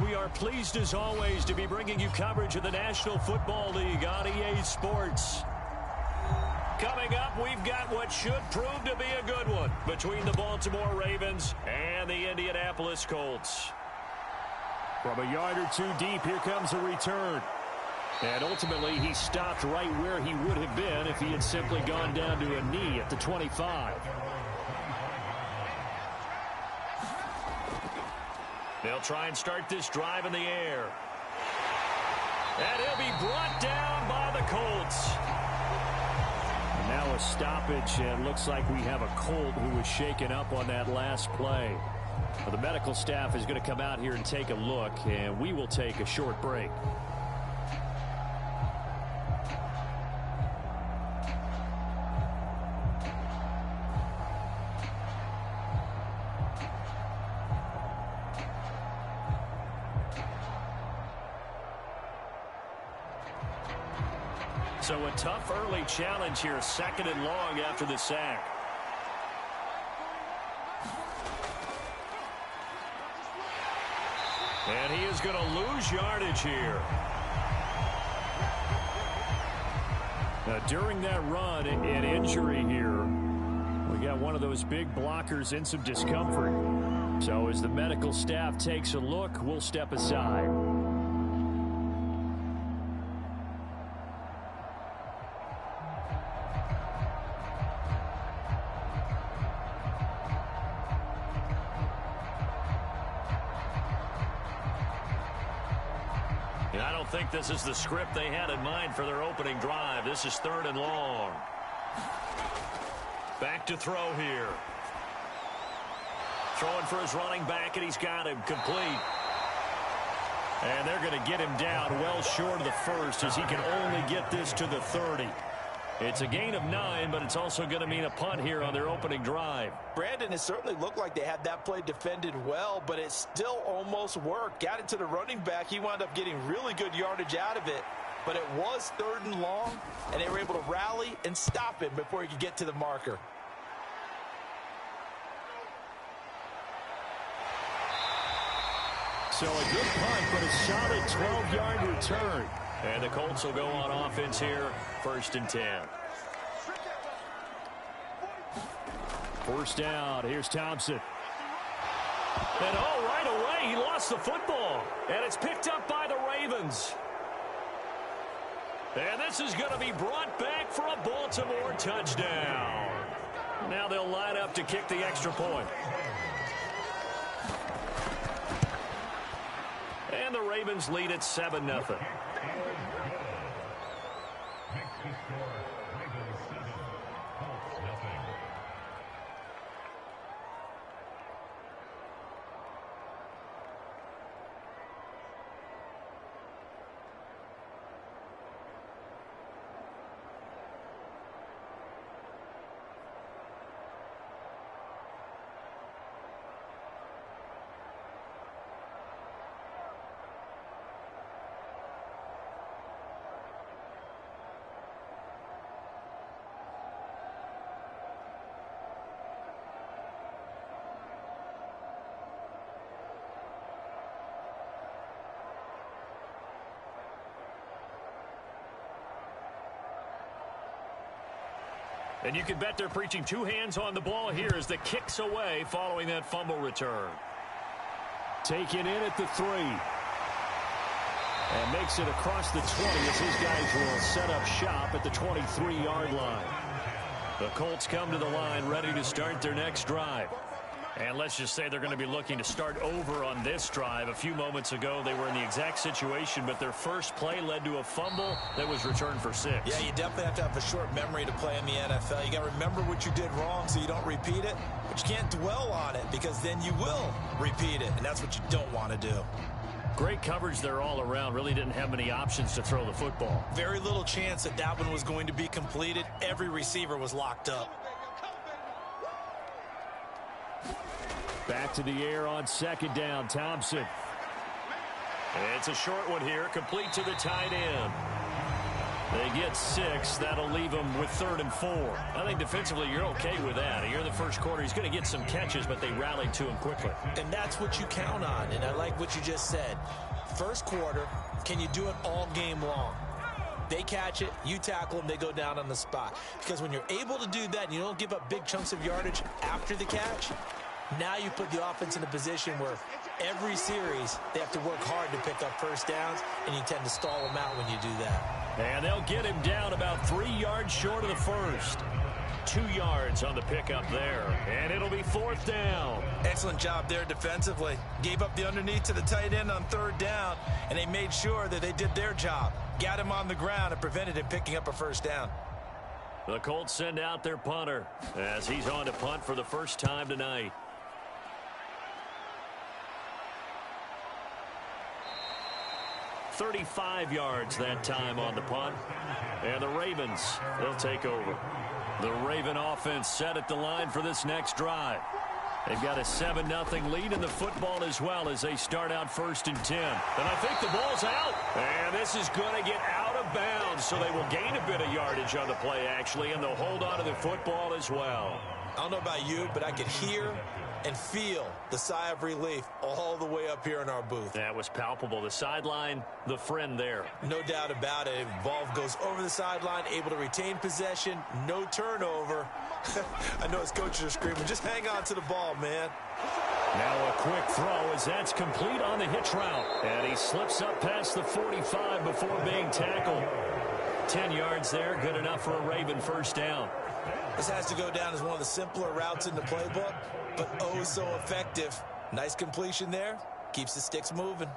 We are pleased as always to be bringing you coverage of the National Football League on EA Sports. Coming up, we've got what should prove to be a good one between the Baltimore Ravens and the Indianapolis Colts. From a yard or two deep, here comes a return. And ultimately, he stopped right where he would have been if he had simply gone down to a knee at the 25. They'll try and start this drive in the air. And he'll be brought down by the Colts. And now a stoppage, and looks like we have a Colt who was shaken up on that last play. Well, the medical staff is going to come out here and take a look, and we will take a short break. So a tough early challenge here, 2nd and long after the sack. And he is going to lose yardage here. Now, during that run, an injury here. We got one of those big blockers in some discomfort. So as the medical staff takes a look, we'll step aside. I don't think this is the script they had in mind for their opening drive. This is 3rd and long. Back to throw here. Throwing for his running back, and he's got him complete. And they're going to get him down well short of the first as he can only get this to the 30. It's a gain of 9, but it's also going to mean a punt here on their opening drive. Brandon, it certainly looked like they had that play defended well, but it still almost worked. Got it to the running back. He wound up getting really good yardage out of it, but it was 3rd and long, and they were able to rally and stop him before he could get to the marker. So a good punt, but a solid 12-yard return. And the Colts will go on offense here, 1st and 10. 1st down. Here's Thompson. And right away, he lost the football. And it's picked up by the Ravens. And this is going to be brought back for a Baltimore touchdown. Now they'll line up to kick the extra point. And the Ravens lead at 7-0. And you can bet they're preaching 2 hands on the ball here as the kick's away following that fumble return. Taken in at the 3. And makes it across the 20 as his guys will set up shop at the 23-yard line. The Colts come to the line ready to start their next drive. And let's just say they're going to be looking to start over on this drive. A few moments ago, they were in the exact situation, but their first play led to a fumble that was returned for 6. Yeah, you definitely have to have a short memory to play in the NFL. You got to remember what you did wrong so you don't repeat it, but you can't dwell on it because then you will repeat it, and that's what you don't want to do. Great coverage there all around. Really didn't have many options to throw the football. Very little chance that that one was going to be completed. Every receiver was locked up. Back to the air on 2nd down, Thompson. And it's a short one here, complete to the tight end. They get 6. That'll leave them with 3rd and 4. I think defensively you're okay with that. Here in the first quarter, he's going to get some catches, but they rallied to him quickly. And that's what you count on, and I like what you just said. First quarter, can you do it all game long? They catch it, you tackle them, they go down on the spot. Because when you're able to do that and you don't give up big chunks of yardage after the catch, now you put the offense in a position where every series they have to work hard to pick up first downs, and you tend to stall them out when you do that. And they'll get him down about 3 yards short of the first. 2 yards on the pickup there, and it'll be 4th down. Excellent job there defensively. Gave up the underneath to the tight end on 3rd down, and they made sure that they did their job. Got him on the ground and prevented him picking up a first down. The Colts send out their punter as he's on to punt for the first time tonight. .35 yards that time on the punt. And the Ravens, they'll take over. The Raven offense set at the line for this next drive. They've got a 7-0 lead in the football as well as they start out 1st and 10. And I think the ball's out. And this is going to get out of bounds, so they will gain a bit of yardage on the play, actually, and they'll hold on to the football as well. I don't know about you, but I could hear and feel the sigh of relief all the way up here in our booth. That was palpable. The sideline, the friend there. No doubt about it. Ball goes over the sideline, able to retain possession, no turnover. I know his coaches are screaming, just hang on to the ball, man. Now a quick throw as that's complete on the hitch route. And he slips up past the 45 before being tackled. 10 yards there, good enough for a Raven first down. This has to go down as one of the simpler routes in the playbook, but oh so effective. Nice completion there. Keeps the sticks moving.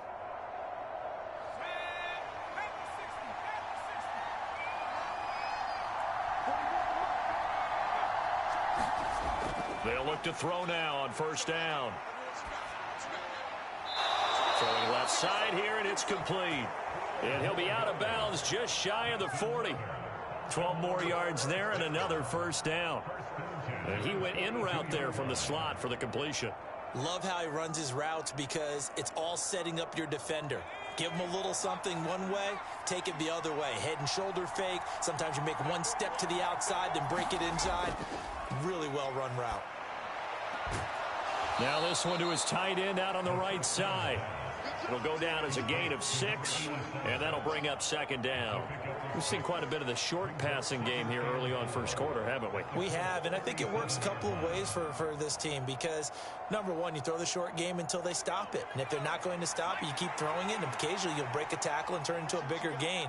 They'll look to throw now on first down. Throwing left side here, and it's complete. And he'll be out of bounds just shy of the 40. 12 more yards there and another first down. And he went in route there from the slot for the completion. Love how he runs his routes because it's all setting up your defender. Give him a little something one way, take it the other way. Head and shoulder fake. Sometimes you make one step to the outside, then break it inside. Really well run route. Now this one to his tight end out on the right side. It'll go down as a gain of 6, and that'll bring up 2nd down. We've seen quite a bit of the short passing game here early on first quarter, haven't we? We have, and I think it works a couple of ways for this team because, number one, you throw the short game until they stop it. And if they're not going to stop it, you keep throwing it, and occasionally you'll break a tackle and turn it into a bigger gain.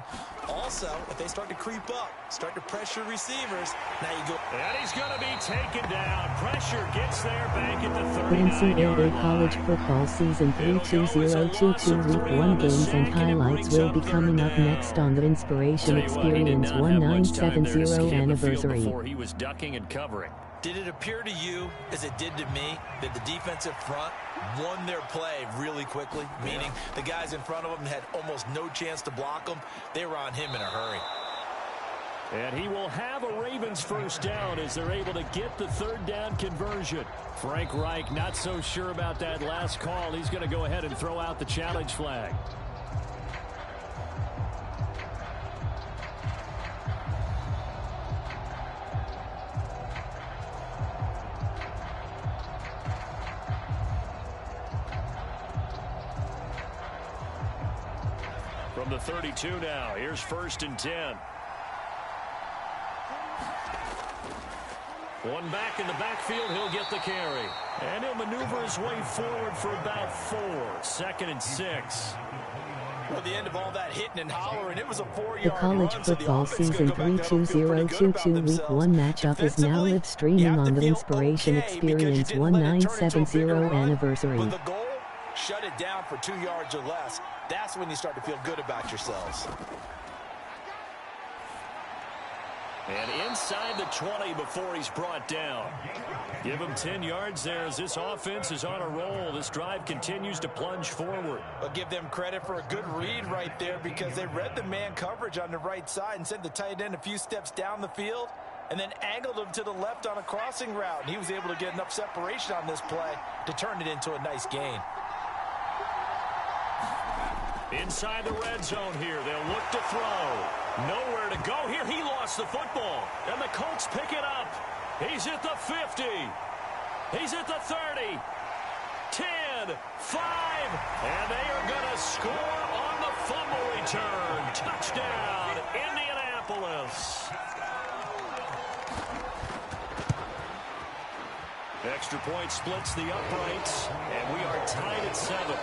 Also, if they start to creep up, start to pressure receivers, now you go. And he's going to be taken down. Pressure gets there back at the 39-yard NCAA college football season 3-2-0-2-2 week 1 games and highlights will be coming up next on the Inspiration Experience 1970 anniversary. Before he was ducking and covering. Did it appear to you, as it did to me, that the defensive front won their play really quickly? Meaning the guys in front of them had almost no chance to block them. They were on him in a hurry. And he will have a Ravens first down as they're able to get the 3rd down conversion. Frank Reich not so sure about that last call. He's going to go ahead and throw out the challenge flag. From the 32 now, here's 1st and 10. One back in the backfield, he'll get the carry. And he'll maneuver his way forward for about 4. 2nd and 6. Well, the end of all that hitting and hollering, it was a 4-yard The college run, football so the season 3-2-0-2-2 week 1 matchup is now live streaming on the Inspiration Experience 1970 anniversary. But the goal, shut it down for 2 yards or less. That's when you start to feel good about yourselves. And inside the 20 before he's brought down. Give him 10 yards there as this offense is on a roll. This drive continues to plunge forward. I'll give them credit for a good read right there because they read the man coverage on the right side and sent the tight end a few steps down the field and then angled him to the left on a crossing route. And he was able to get enough separation on this play to turn it into a nice gain. Inside the red zone here, they'll look to throw. Nowhere to go here. He lost the football. And the Colts pick it up. He's at the 50. He's at the 30. 10, 5. And they are going to score on the fumble return. Touchdown, Indianapolis. Extra point splits the uprights. And we are tied at 7.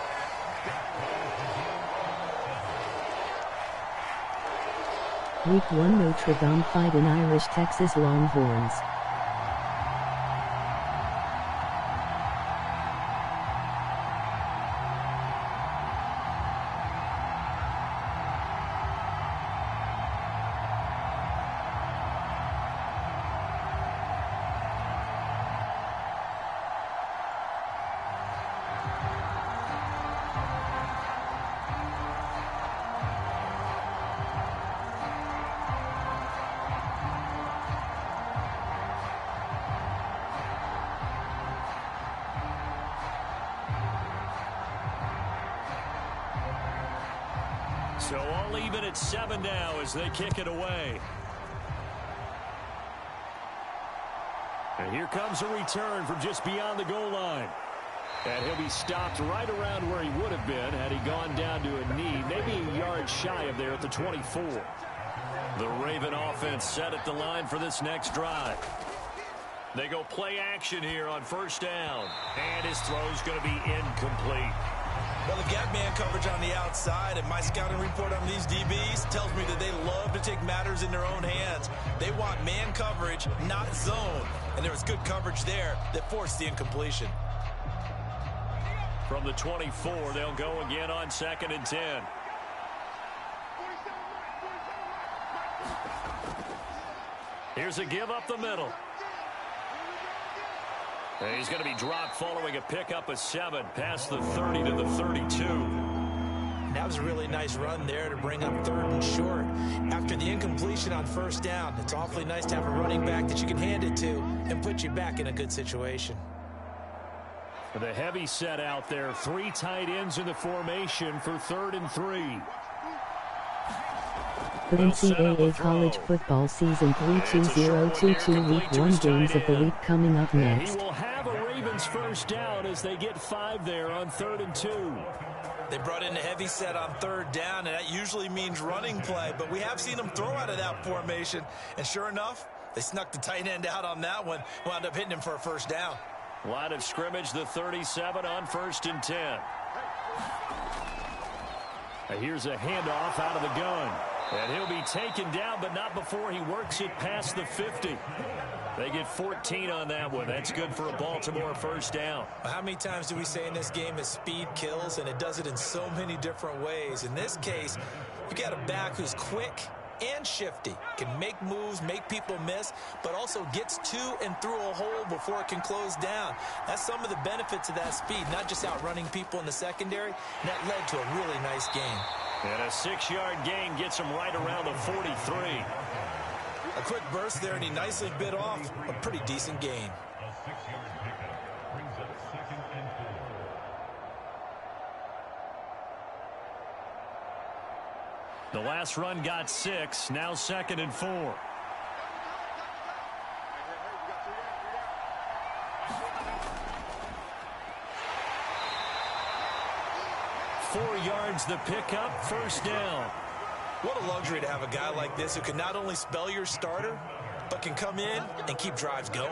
Week 1 Notre Dame fight in Irish Texas Longhorns. So all even at 7 now as they kick it away. And here comes a return from just beyond the goal line. And he'll be stopped right around where he would have been had he gone down to a knee, maybe a yard shy of there at the 24. The Raven offense set at the line for this next drive. They go play action here on first down. And his throw's going to be incomplete. Well, they've got man coverage on the outside, and my scouting report on these DBs tells me that they love to take matters in their own hands. They want man coverage, not zone. And there was good coverage there that forced the incompletion. From the 24, they'll go again on 2nd and 10. Here's a give up the middle. And he's going to be dropped following a pickup of 7 past the 30 to the 32. That was a really nice run there to bring up 3rd and short. After the incompletion on first down, it's awfully nice to have a running back that you can hand it to and put you back in a good situation. The heavy set out there. 3 tight ends in the formation for 3rd and 3. The NCAA college football season 3-2-0-2-2 week 1 games of the week coming up next. He will have a Ravens first down as they get 5 there on 3rd and 2. They brought in a heavy set on 3rd down, and that usually means running play, but we have seen them throw out of that formation, and sure enough, they snuck the tight end out on that one, wound up hitting him for a first down. Line of scrimmage, the 37 on 1st and 10. Here's a handoff out of the gun. And he'll be taken down, but not before he works it past the 50. They get 14 on that one. That's good for a Baltimore first down. How many times do we say in this game is speed kills, and it does it in so many different ways. In this case, you got a back who's quick and shifty, can make moves, make people miss, but also gets to and through a hole before it can close down. That's some of the benefits of that speed, not just outrunning people in the secondary, and that led to a really nice game. And a 6-yard gain gets him right around the 43. A quick burst there, and he nicely bit off a pretty decent gain. The last run got 6, now 2nd and 4. Yards the pickup, first down. What a luxury to have a guy like this who can not only spell your starter, but can come in and keep drives going.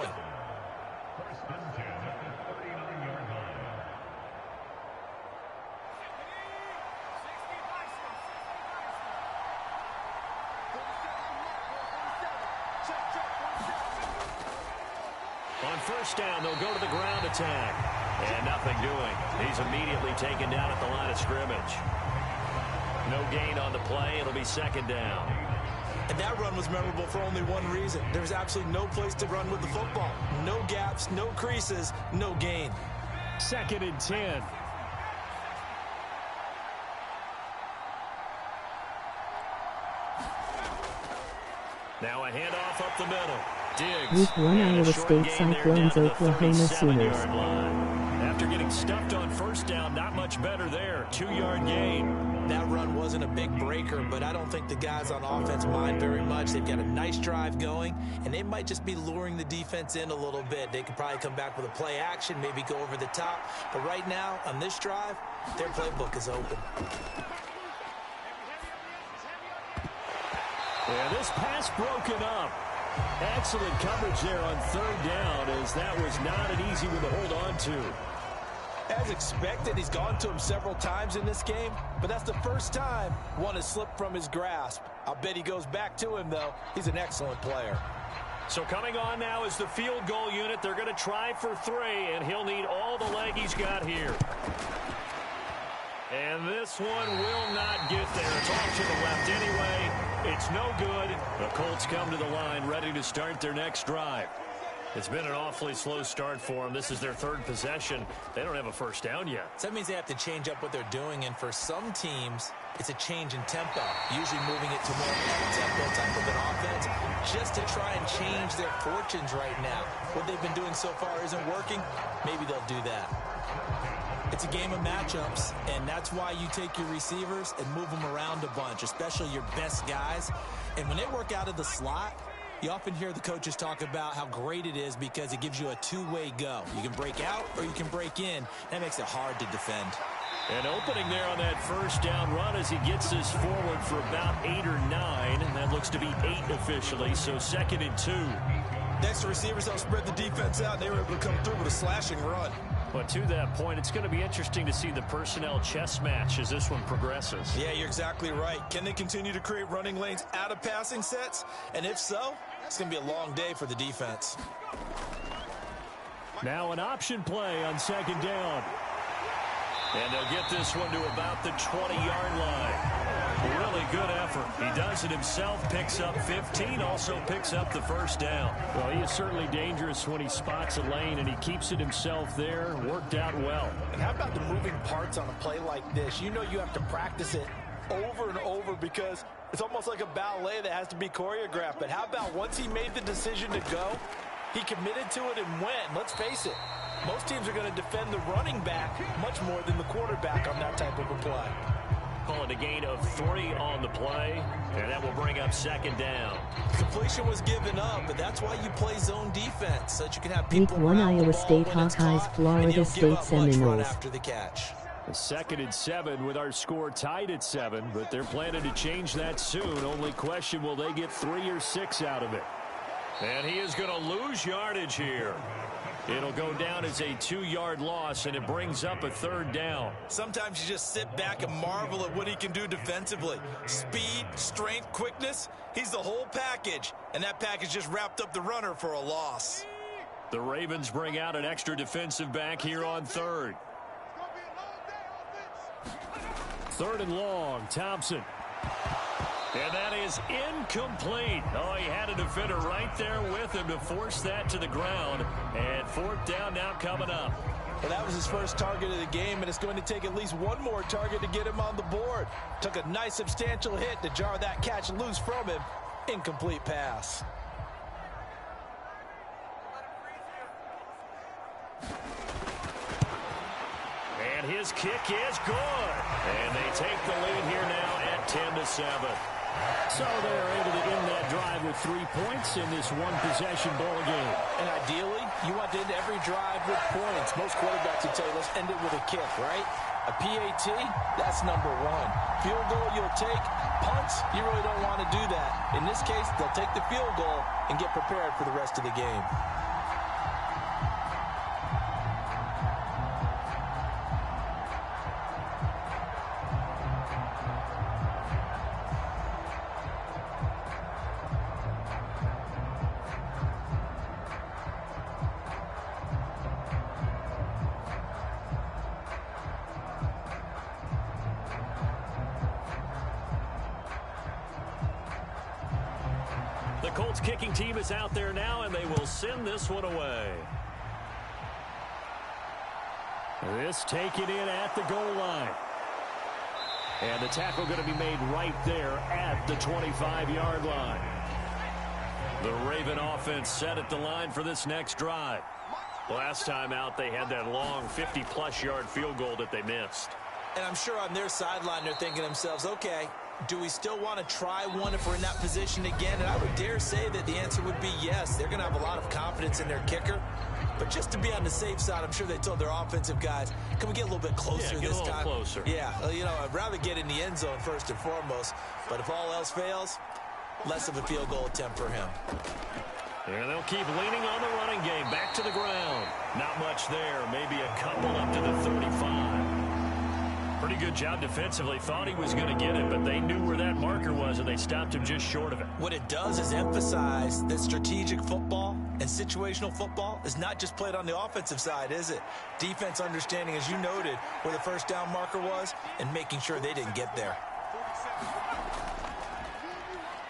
On first down, they'll go to the ground attack. And nothing doing. He's immediately taken down at the line of scrimmage. No gain on the play. It'll be 2nd down. And that run was memorable for only one reason. There was absolutely no place to run with the football. No gaps, no creases, no gain. 2nd and 10. Now a handoff up the middle. Diggs. Week 1 Iowa State Cyclones Oklahoma Sooners. after getting stuffed on first down, not much better there. 2-yard gain. That run wasn't a big breaker, but I don't think the guys on offense mind very much. They've got a nice drive going, and they might just be luring the defense in a little bit. They could probably come back with a play action, maybe go over the top. But right now, on this drive, their playbook is open. Yeah, this pass broken up. Excellent coverage there on third down, as that was not an easy one to hold on to. As expected, he's gone to him several times in this game, but that's the first time one has slipped from his grasp. I'll bet he goes back to him, though. He's an excellent player. So coming on now is the field goal unit. They're going to try for 3, and he'll need all the leg he's got here. And this one will not get there. It's off to the left anyway. It's no good. The Colts come to the line ready to start their next drive. It's been an awfully slow start for them. This is their 3rd possession. They don't have a first down yet. So that means they have to change up what they're doing, and for some teams, it's a change in tempo, usually moving it to more tempo type of an offense, just to try and change their fortunes right now. What they've been doing so far isn't working. Maybe they'll do that. It's a game of matchups, and that's why you take your receivers and move them around a bunch, especially your best guys. And when they work out of the slot, you often hear the coaches talk about how great it is because it gives you a two-way go. You can break out or you can break in. That makes it hard to defend. And opening there on that first down run as he gets this forward for about 8 or 9. And that looks to be 8 officially, so 2nd and 2. Next, the receivers help spread the defense out, and they were able to come through with a slashing run. But to that point, it's going to be interesting to see the personnel chess match as this one progresses. Yeah, you're exactly right. Can they continue to create running lanes out of passing sets? And if so, it's going to be a long day for the defense. Now an option play on 2nd down. And they'll get this one to about the 20-yard line. Really good effort. He does it himself, picks up 15, also picks up the first down. Well, he is certainly dangerous when he spots a lane, and he keeps it himself there. Worked out well. And how about the moving parts on a play like this? You know you have to practice it over and over because it's almost like a ballet that has to be choreographed. But how about once he made the decision to go, he committed to it and went. Let's face it, most teams are going to defend the running back much more than the quarterback on that type of a play. Calling a gain of 3 on the play, and that will bring up 2nd down. Completion was given up, but that's why you play zone defense, so that you can have Week people 1 around the Iowa ball State when it's Hawkeyes caught, Florida and you don't State give up much run Seminoles. after the catch. 2nd and 7 with our score tied at 7, but they're planning to change that soon. Only question, will they get 3 or 6 out of it? And he is going to lose yardage here. It'll go down as a 2-yard loss, and it brings up a 3rd down. Sometimes you just sit back and marvel at what he can do defensively. Speed, strength, quickness, he's the whole package. And that package just wrapped up the runner for a loss. The Ravens bring out an extra defensive back here on 3rd. 3rd and long, Thompson. And that is incomplete. Oh, he had a defender right there with him to force that to the ground. And 4th down now coming up. Well, that was his first target of the game, and it's going to take at least one more target to get him on the board. Took a nice substantial hit to jar that catch loose from him. Incomplete pass. And his kick is good. And they take the lead here now at 10-7. So they're able to end that drive with 3 points in this one-possession ball game. And ideally, you want to end every drive with points. Most quarterbacks would tell you, let's end it with a kick, right? A PAT, that's number 1. Field goal you'll take. Punts, you really don't want to do that. In this case, they'll take the field goal and get prepared for the rest of the game. The Colts kicking team is out there now, and they will send this one away. This taken in at the goal line. And the tackle going to be made right there at the 25-yard line. The Raven offense set at the line for this next drive. Last time out, they had that long 50-plus yard field goal that they missed. And I'm sure on their sideline they're thinking to themselves, okay, do we still want to try one if we're in that position again? And I would dare say that the answer would be yes. They're going to have a lot of confidence in their kicker. But just to be on the safe side, I'm sure they told their offensive guys, can we get a little bit closer this time? Closer. Yeah, you know, I'd rather get in the end zone first and foremost. But if all else fails, less of a field goal attempt for him. And they'll keep leaning on the running game. Back to the ground. Not much there. Maybe a couple up to the 35. Pretty good job defensively. Thought he was going to get it, but they knew where that marker was, and they stopped him just short of it. What it does is emphasize that strategic football and situational football is not just played on the offensive side, is it? Defense understanding, as you noted, where the first down marker was and making sure they didn't get there.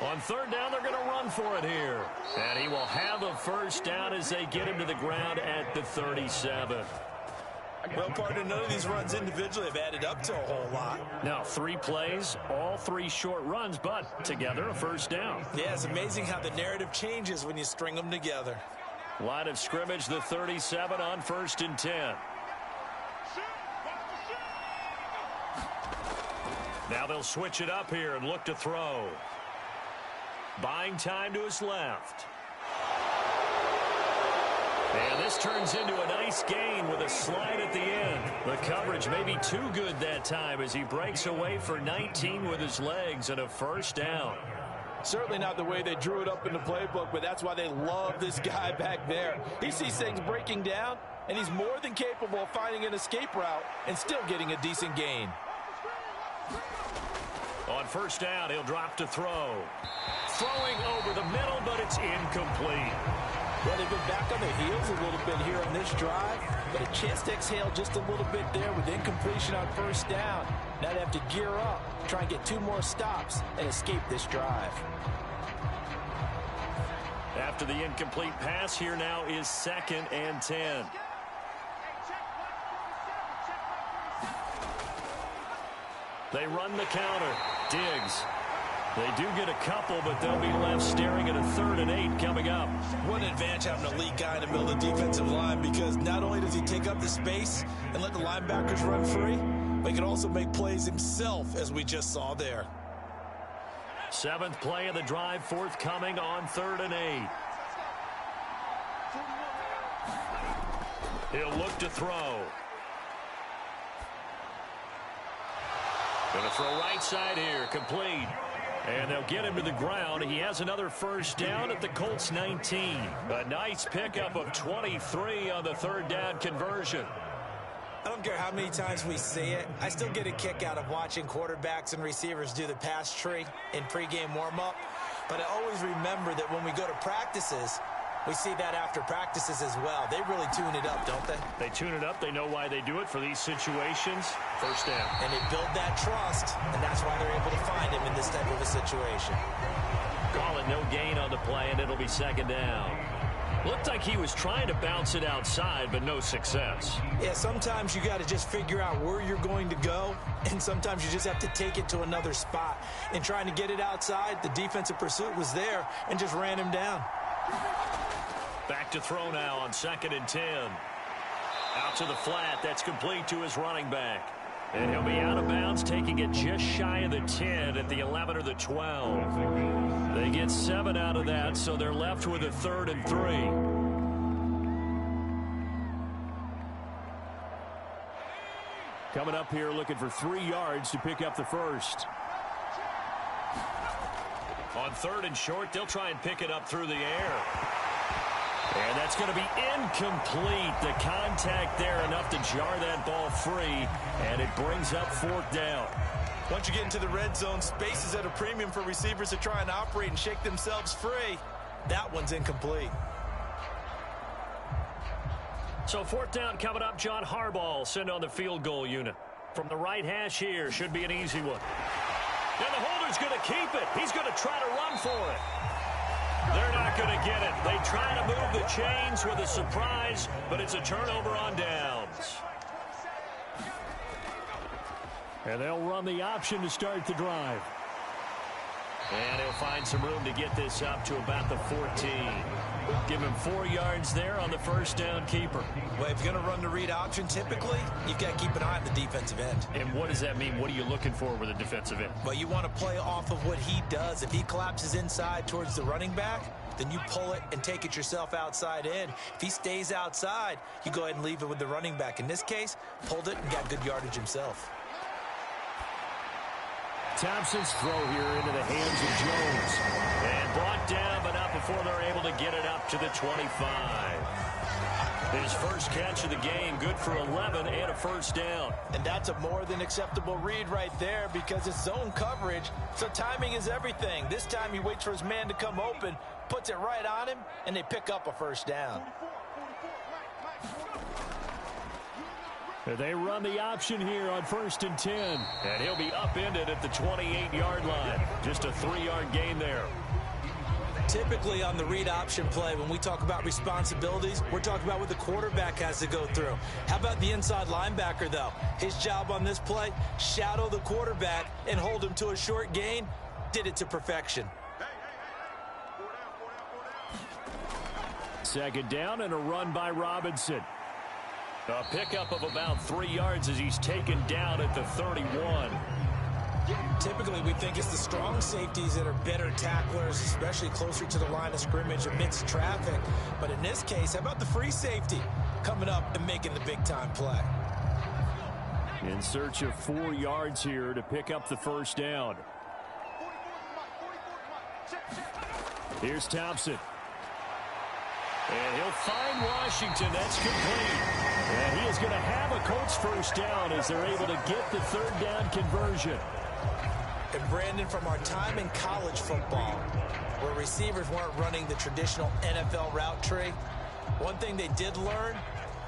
On third down, they're going to run for it here. And he will have a first down as they get him to the ground at the 37. Well, partner, none of these runs individually have added up to a whole lot. Now, 3 plays, all 3 short runs, but together a first down. Yeah, it's amazing how the narrative changes when you string them together. Line of scrimmage, the 37 on 1st and 10. Now they'll switch it up here and look to throw. Buying time to his left. And this turns into a nice gain with a slide at the end. The coverage may be too good that time as he breaks away for 19 with his legs and a first down. Certainly not the way they drew it up in the playbook, but that's why they love this guy back there. He sees things breaking down, and he's more than capable of finding an escape route and still getting a decent gain. On first down, he'll drop to throw. Throwing over the middle, but it's incomplete. Well, they've been back on their heels a little bit here on this drive, but a chance to exhale just a little bit there with incompletion on first down. Now they have to gear up, try and get 2 more stops, and escape this drive. After the incomplete pass, here now is 2nd and 10. They run the counter. Diggs. They do get a couple, but they'll be left staring at a 3rd and 8 coming up. What an advantage having a elite guy in the middle of the defensive line, because not only does he take up the space and let the linebackers run free, but he can also make plays himself, as we just saw there. 7th play of the drive forthcoming on 3rd and 8. He'll look to throw. Going to throw right side here, complete. And they'll get him to the ground. He has another first down at the Colts 19. A nice pickup of 23 on the 3rd down conversion. I don't care how many times we see it. I still get a kick out of watching quarterbacks and receivers do the pass tree in pregame warm-up. But I always remember that when we go to practices, we see that after practices as well. They really tune it up, don't they? They tune it up. They know why they do it for these situations. First down. And they build that trust, and that's why they're able to find him in this type of a situation. Call it no gain on the play, and it'll be 2nd down. Looked like he was trying to bounce it outside, but no success. Yeah, sometimes you got to just figure out where you're going to go, and sometimes you just have to take it to another spot. In trying to get it outside, the defensive pursuit was there and just ran him down. Back to throw now on 2nd and 10. Out to the flat. That's complete to his running back. And he'll be out of bounds, taking it just shy of the 10 at the 11 or the 12. They get 7 out of that, so they're left with a 3rd and 3. Coming up here looking for 3 yards to pick up the first. On 3rd and short, they'll try and pick it up through the air. And that's going to be incomplete. The contact there enough to jar that ball free, and it brings up 4th down. Once you get into the red zone, space is at a premium for receivers to try and operate and shake themselves free. That one's incomplete. So 4th down coming up. John Harbaugh sent on the field goal unit. From the right hash here, should be an easy one. And the holder's going to keep it. He's going to try to run for it. They're not going to get it. They try to move the chains with a surprise, but it's a turnover on downs. And they'll run the option to start the drive. And he'll find some room to get this up to about the 14. Give him 4 yards there on the first down keeper. Well, if you're going to run the read option, typically, you've got to keep an eye on the defensive end. And what does that mean? What are you looking for with a defensive end? Well, you want to play off of what he does. If he collapses inside towards the running back, then you pull it and take it yourself outside in. If he stays outside, you go ahead and leave it with the running back. In this case, pulled it and got good yardage himself. Thompson's throw here into the hands of Jones. And brought down, but not before they're able to get it up to the 25. His first catch of the game, good for 11 and a first down. And that's a more than acceptable read right there because it's zone coverage, so timing is everything. This time he waits for his man to come open, puts it right on him, and they pick up a first down. They run the option here on 1st and 10. And he'll be upended at the 28-yard line. Just a 3-yard gain there. Typically on the read option play, when we talk about responsibilities, we're talking about what the quarterback has to go through. How about the inside linebacker, though? His job on this play, shadow the quarterback and hold him to a short gain. Did it to perfection. Second down and a run by Robinson. A pickup of about 3 yards as he's taken down at the 31. Typically, we think it's the strong safeties that are better tacklers, especially closer to the line of scrimmage amidst traffic. But in this case, how about the free safety coming up and making the big-time play? In search of 4 yards here to pick up the first down. Here's Thompson. And he'll find Washington. That's complete. And he is going to have a Colts first down as they're able to get the third down conversion. And Brandon, from our time in college football, where receivers weren't running the traditional NFL route tree, one thing they did learn,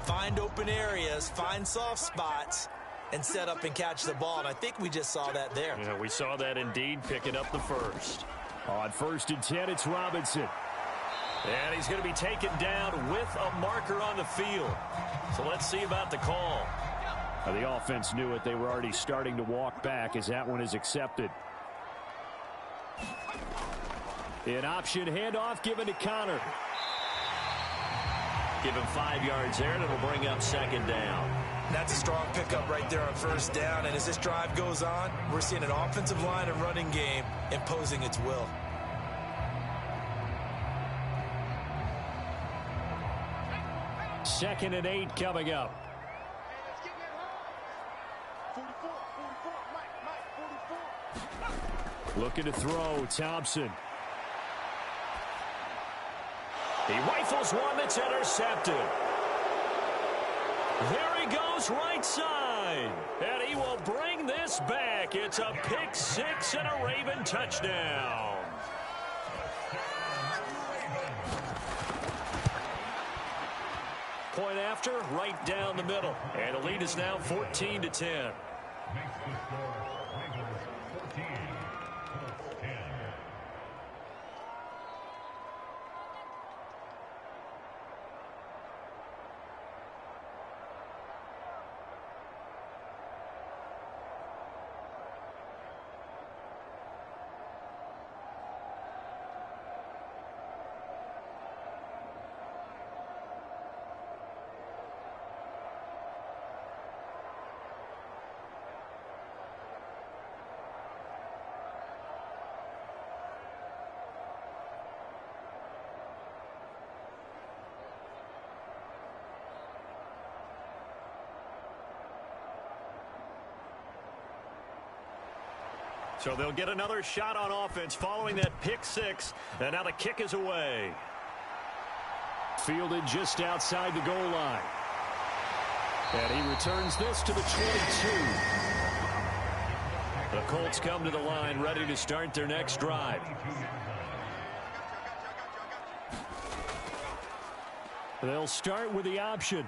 find open areas, find soft spots, and set up and catch the ball. And I think we just saw that there. Yeah, we saw that indeed, picking up the first. On 1st and 10, it's Robinson. And he's going to be taken down with a marker on the field. So let's see about the call. Now, the offense knew it. They were already starting to walk back as that one is accepted. An option handoff given to Connor. Give him 5 yards there, and it'll bring up second down. That's a strong pickup right there on first down. And as this drive goes on, we're seeing an offensive line and running game imposing its will. Second and 8 coming up. Looking to throw, Thompson. He rifles one that's intercepted. There he goes right side. And he will bring this back. It's a pick six and a Raven touchdown. Point after, right down the middle. And the lead is now 14-10. So they'll get another shot on offense following that pick six. And now the kick is away. Fielded just outside the goal line. And he returns this to the 22. The Colts come to the line ready to start their next drive. They'll start with the option.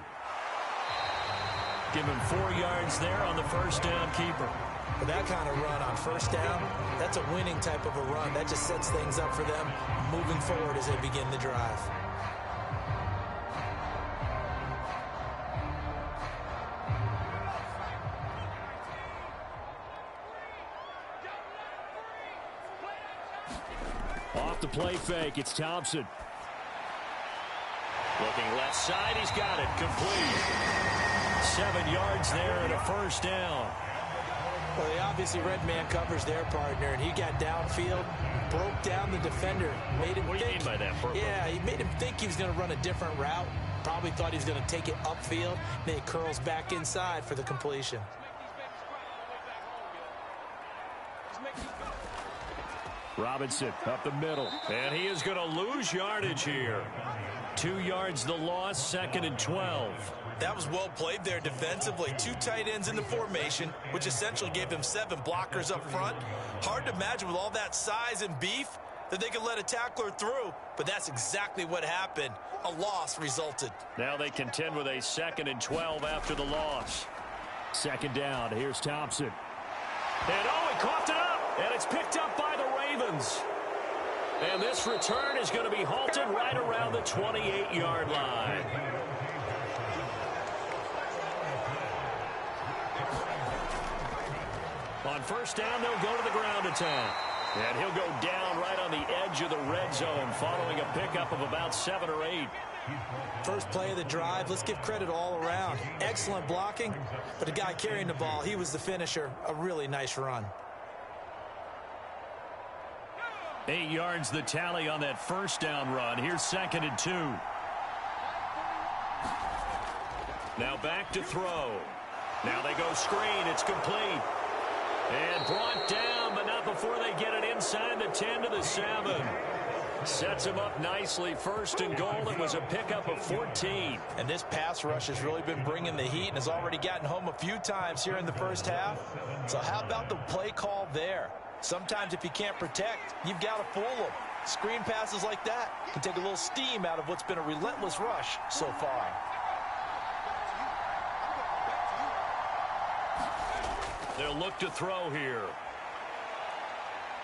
Give him 4 yards there on the first down keeper. With that kind of run on first down, that's a winning type of a run. That just sets things up for them moving forward as they begin the drive. Off the play fake, it's Thompson. Looking left side, he's got it. Complete. 7 yards there and a first down. Well, they obviously read man coverage their partner, and he got downfield, broke down the defender. Made him what do you mean by that? Yeah, he made him think he was going to run a different route. Probably thought he was going to take it upfield. Then he curls back inside for the completion. Robinson up the middle, and he is going to lose yardage here. 2 yards the loss, 2nd and 12. That was well played there defensively. 2 tight ends in the formation, which essentially gave them 7 blockers up front. Hard to imagine with all that size and beef that they could let a tackler through, but that's exactly what happened. A loss resulted. Now they contend with a 2nd and 12 after the loss. 2nd down, here's Thompson. And he coughed it up, and it's picked up by the Ravens. And this return is going to be halted right around the 28-yard line. On first down, they'll go to the ground attack. And he'll go down right on the edge of the red zone following a pickup of about 7 or 8. First play of the drive, let's give credit all around. Excellent blocking, but the guy carrying the ball, he was the finisher. A really nice run. 8 yards the tally on that first down run. Here's 2nd and 2. Now back to throw. Now they go screen. It's complete. And brought down, but not before they get it inside the 10 to the 7. Sets him up nicely. 1st and goal. It was a pickup of 14. And this pass rush has really been bringing the heat and has already gotten home a few times here in the first half. So how about the play call there? Sometimes if you can't protect, you've got to fool them. Screen passes like that can take a little steam out of what's been a relentless rush so far. They'll look to throw here.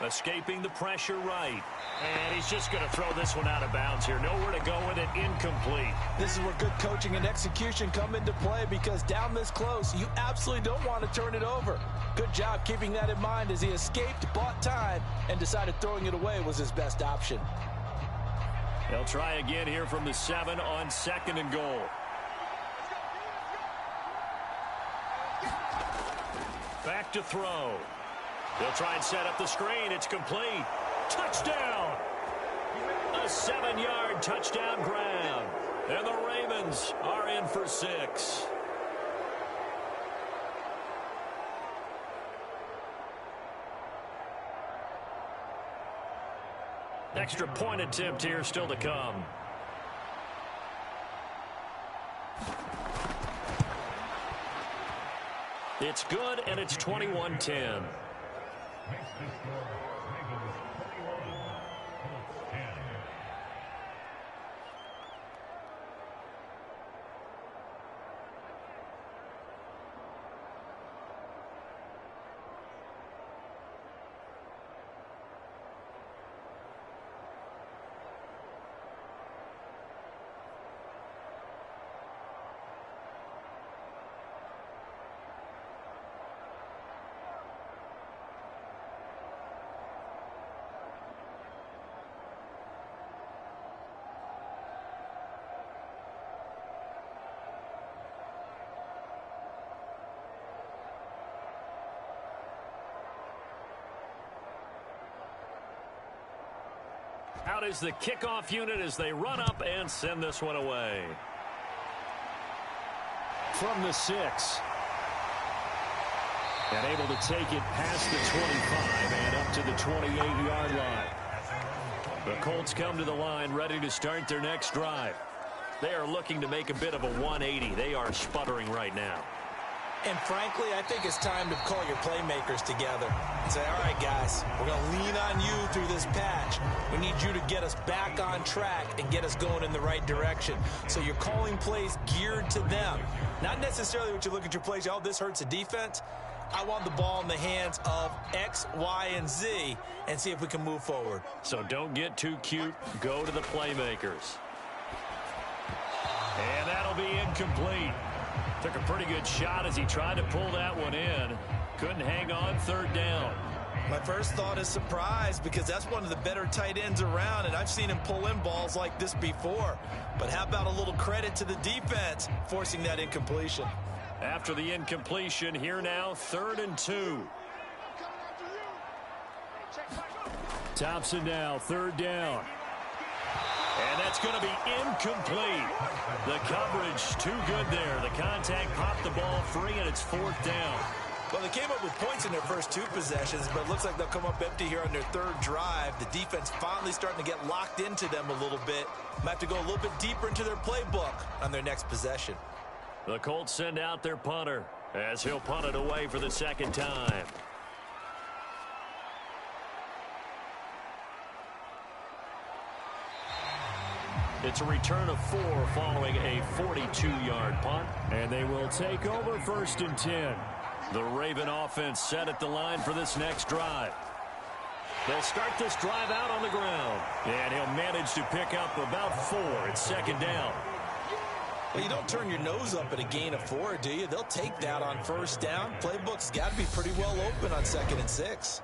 Escaping the pressure right. And he's just going to throw this one out of bounds here. Nowhere to go with it. Incomplete. This is where good coaching and execution come into play, because down this close, you absolutely don't want to turn it over. Good job keeping that in mind as he escaped, bought time, and decided throwing it away was his best option. They'll try again here from the 7 on 2nd and goal. Back to throw. They'll try and set up the screen. It's complete. Touchdown! A 7-yard touchdown grab. And the Ravens are in for 6. Extra point attempt here still to come. It's good, and it's 21-10. Out is the kickoff unit as they run up and send this one away. From the 6. And able to take it past the 25 and up to the 28-yard line. The Colts come to the line ready to start their next drive. They are looking to make a bit of a 180. They are sputtering right now. And frankly, I think it's time to call your playmakers together and say, all right, guys, we're going to lean on you through this patch. We need you to get us back on track and get us going in the right direction. So you're calling plays geared to them. Not necessarily what you look at your plays, oh, this hurts the defense. I want the ball in the hands of X, Y, and Z and see if we can move forward. So don't get too cute. Go to the playmakers. And that'll be incomplete. Took a pretty good shot as he tried to pull that one in. Couldn't hang on 3rd down. My first thought is surprise, because that's one of the better tight ends around, and I've seen him pull in balls like this before. But how about a little credit to the defense forcing that incompletion? After the incompletion, here now, 3rd and 2. Thompson now, 3rd down. And that's going to be incomplete. The coverage too good there. The contact popped the ball free, and it's 4th down. Well, they came up with points in their first 2 possessions, but it looks like they'll come up empty here on their 3rd drive. The defense finally starting to get locked into them a little bit. Might have to go a little bit deeper into their playbook on their next possession. The Colts send out their punter as he'll punt it away for the 2nd time. It's a return of 4 following a 42-yard punt, and they will take over 1st and 10. The Raven offense set at the line for this next drive. They'll start this drive out on the ground, and he'll manage to pick up about 4. It's 2nd down. Well, you don't turn your nose up at a gain of 4, do you? They'll take that on 1st down. Playbook's got to be pretty well open on 2nd and 6.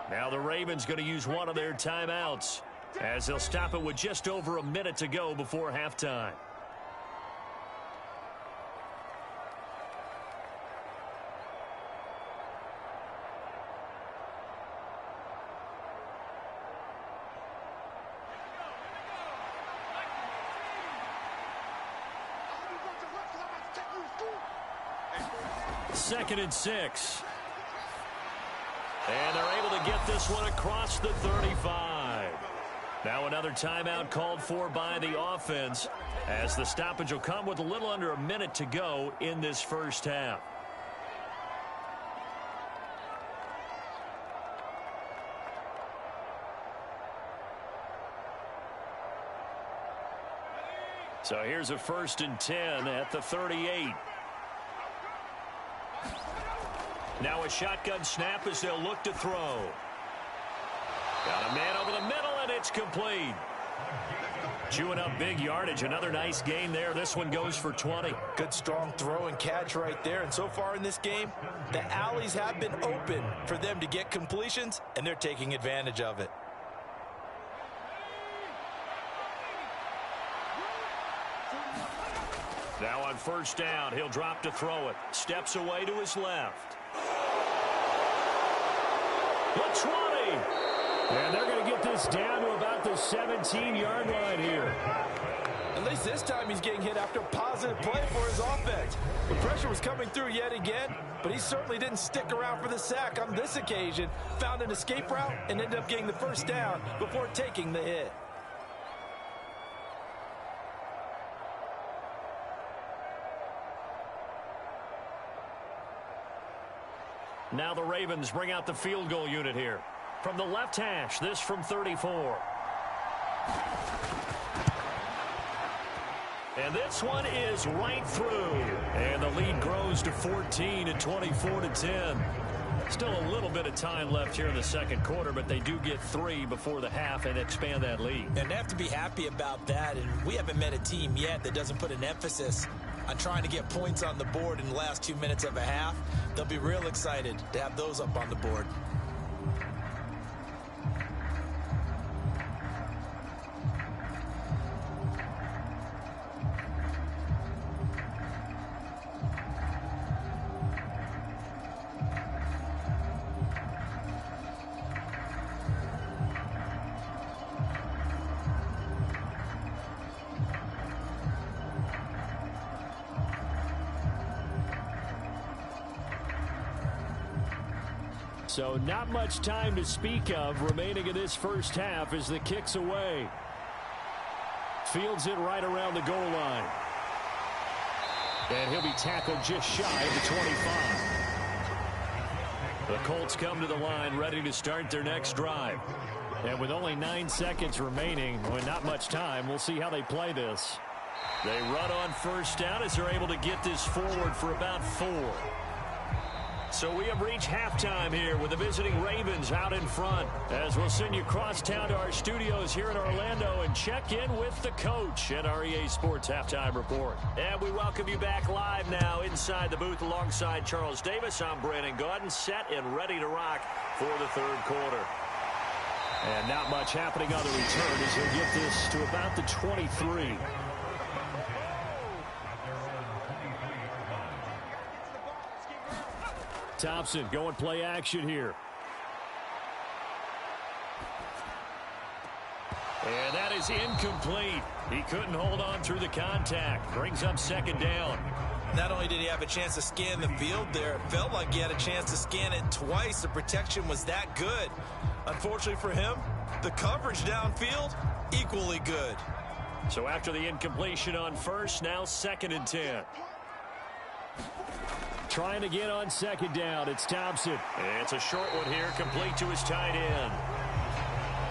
Now the Ravens going to use one of their timeouts, as they'll stop it with just over a minute to go before halftime. Second and 6. And they're able to get this one across the 35. Now another timeout called for by the offense, as the stoppage will come with a little under a minute to go in this first half. So here's a 1st and 10 at the 38. Now a shotgun snap as they'll look to throw. Got a man over the middle, and it's complete. Chewing up big yardage. Another nice gain there. This one goes for 20. Good strong throw and catch right there. And so far in this game, the alleys have been open for them to get completions, and they're taking advantage of it. Now on 1st down, he'll drop to throw it. Steps away to his left. The 20. And they're going to get this down to about the 17-yard line here. At least this time he's getting hit after a positive play for his offense. The pressure was coming through yet again, but he certainly didn't stick around for the sack on this occasion. Found an escape route and ended up getting the 1st down before taking the hit. Now the Ravens bring out the field goal unit here. From the left hash, this from 34. And this one is right through. And the lead grows to 14 at 24-10. Still a little bit of time left here in the 2nd quarter, but they do get 3 before the half and expand that lead. And they have to be happy about that. And we haven't met a team yet that doesn't put an emphasis on trying to get points on the board in the last 2 minutes of a half. They'll be real excited to have those up on the board. So not much time to speak of remaining in this first half as the kick's away. Fields it right around the goal line. And he'll be tackled just shy of the 25. The Colts come to the line ready to start their next drive. And with only 9 seconds remaining, with not much time, we'll see how they play this. They run on 1st down as they're able to get this forward for about 4. So we have reached halftime here with the visiting Ravens out in front, as we'll send you across town to our studios here in Orlando and check in with the coach at our EA Sports Halftime Report. And we welcome you back live now inside the booth alongside Charles Davis. I'm Brandon Gaudin, set and ready to rock for the third quarter. And not much happening on the return as he'll get this to about the 23. Thompson going play action here. And that is incomplete. He couldn't hold on through the contact. Brings up second down. Not only did he have a chance to scan the field there, it felt like he had a chance to scan it twice. The protection was that good. Unfortunately for him, the coverage downfield, equally good. So after the incompletion on first, now 2nd and 10. Trying to get on second down. It's Thompson. And it's a short one here, complete to his tight end.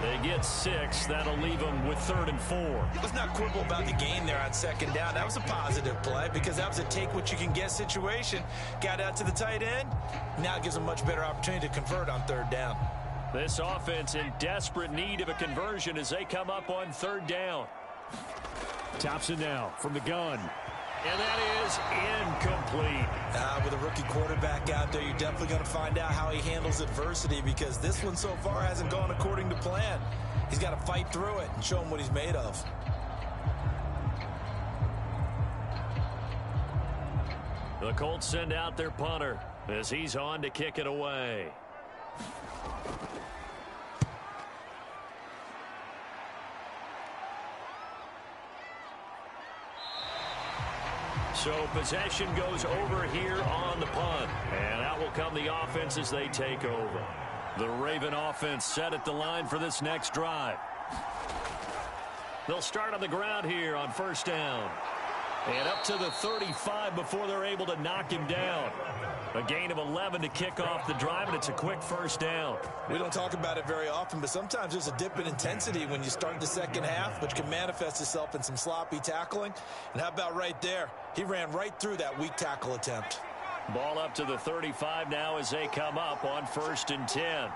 They get 6. That'll leave them with 3rd and 4. Let's not quibble about the gain there on second down. That was a positive play because that was a take-what-you-can-get situation. Got out to the tight end. Now it gives them a much better opportunity to convert on 3rd down. This offense in desperate need of a conversion as they come up on 3rd down. Thompson now from the gun. And that is incomplete. With a rookie quarterback out there, you're definitely going to find out how he handles adversity because this one so far hasn't gone according to plan. He's got to fight through it and show him what he's made of. The Colts send out their punter as he's on to kick it away. So possession goes over here on the punt. And out will come the offense as they take over. The Raven offense set at the line for this next drive. They'll start on the ground here on 1st down. And up to the 35 before they're able to knock him down. A gain of 11 to kick off the drive, and it's a quick 1st down. We don't talk about it very often, but sometimes there's a dip in intensity when you start the second half, which can manifest itself in some sloppy tackling. And how about right there? He ran right through that weak tackle attempt. Ball up to the 35 now as they come up on 1st and 10.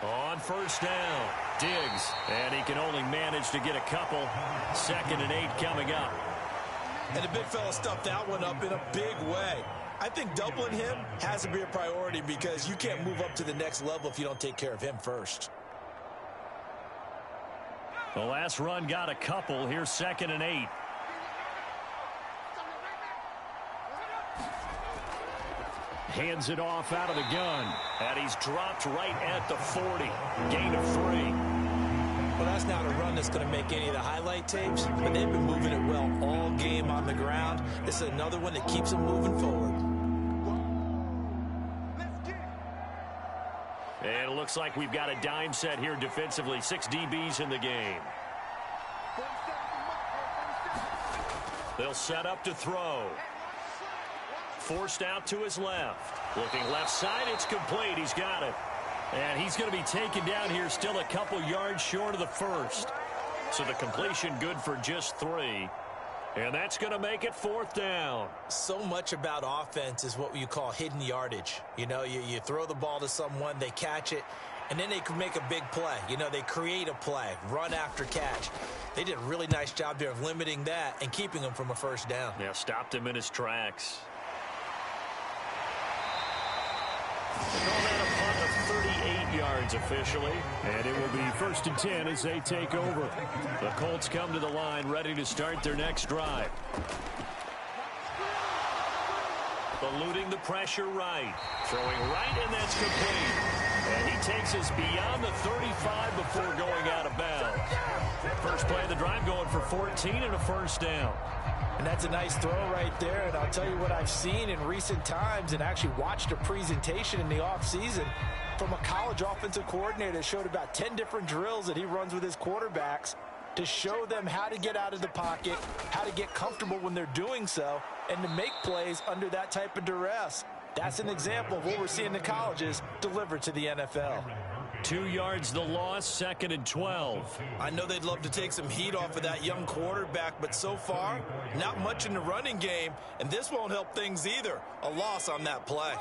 On 1st down, Diggs, and he can only manage to get a couple. 2nd and 8 coming up. And the big fella stuffed that one up in a big way. I think doubling him has to be a priority because you can't move up to the next level if you don't take care of him first. The last run got a couple. Here's 2nd and 8. Hands it off out of the gun. And he's dropped right at the 40. Gain of 3. Well, that's not a run that's going to make any of the highlight tapes, but they've been moving it well all game on the ground. This is another one that keeps them moving forward. And it looks like we've got a dime set here defensively. 6 DBs in the game. They'll set up to throw. Forced out to his left. Looking left side, it's complete. He's got it. And he's going to be taken down here still a couple yards short of the 1st. So the completion good for just 3. And that's going to make it 4th down. So much about offense is what you call hidden yardage. You know, you throw the ball to someone, they catch it, and then they can make a big play. You know, they create a play, run after catch. They did a really nice job there of limiting that and keeping him from a 1st down. Yeah, stopped him in his tracks. They call that a punt of 38 yards officially. And it will be 1st and 10 as they take over. The Colts come to the line ready to start their next drive. Eluding the pressure right. Throwing right, and that's complete. And he takes us beyond the 35 before going out of bounds. First play of the drive going for 14 and a 1st down. And that's a nice throw right there. And I'll tell you what I've seen in recent times and actually watched a presentation in the offseason from a college offensive coordinator that showed about 10 different drills that he runs with his quarterbacks to show them how to get out of the pocket, how to get comfortable when they're doing so, and to make plays under that type of duress. That's an example of what we're seeing in the colleges delivered to the NFL. 2 yards the loss, 2nd and 12. I know they'd love to take some heat off of that young quarterback, but so far, not much in the running game, and this won't help things either. A loss on that play.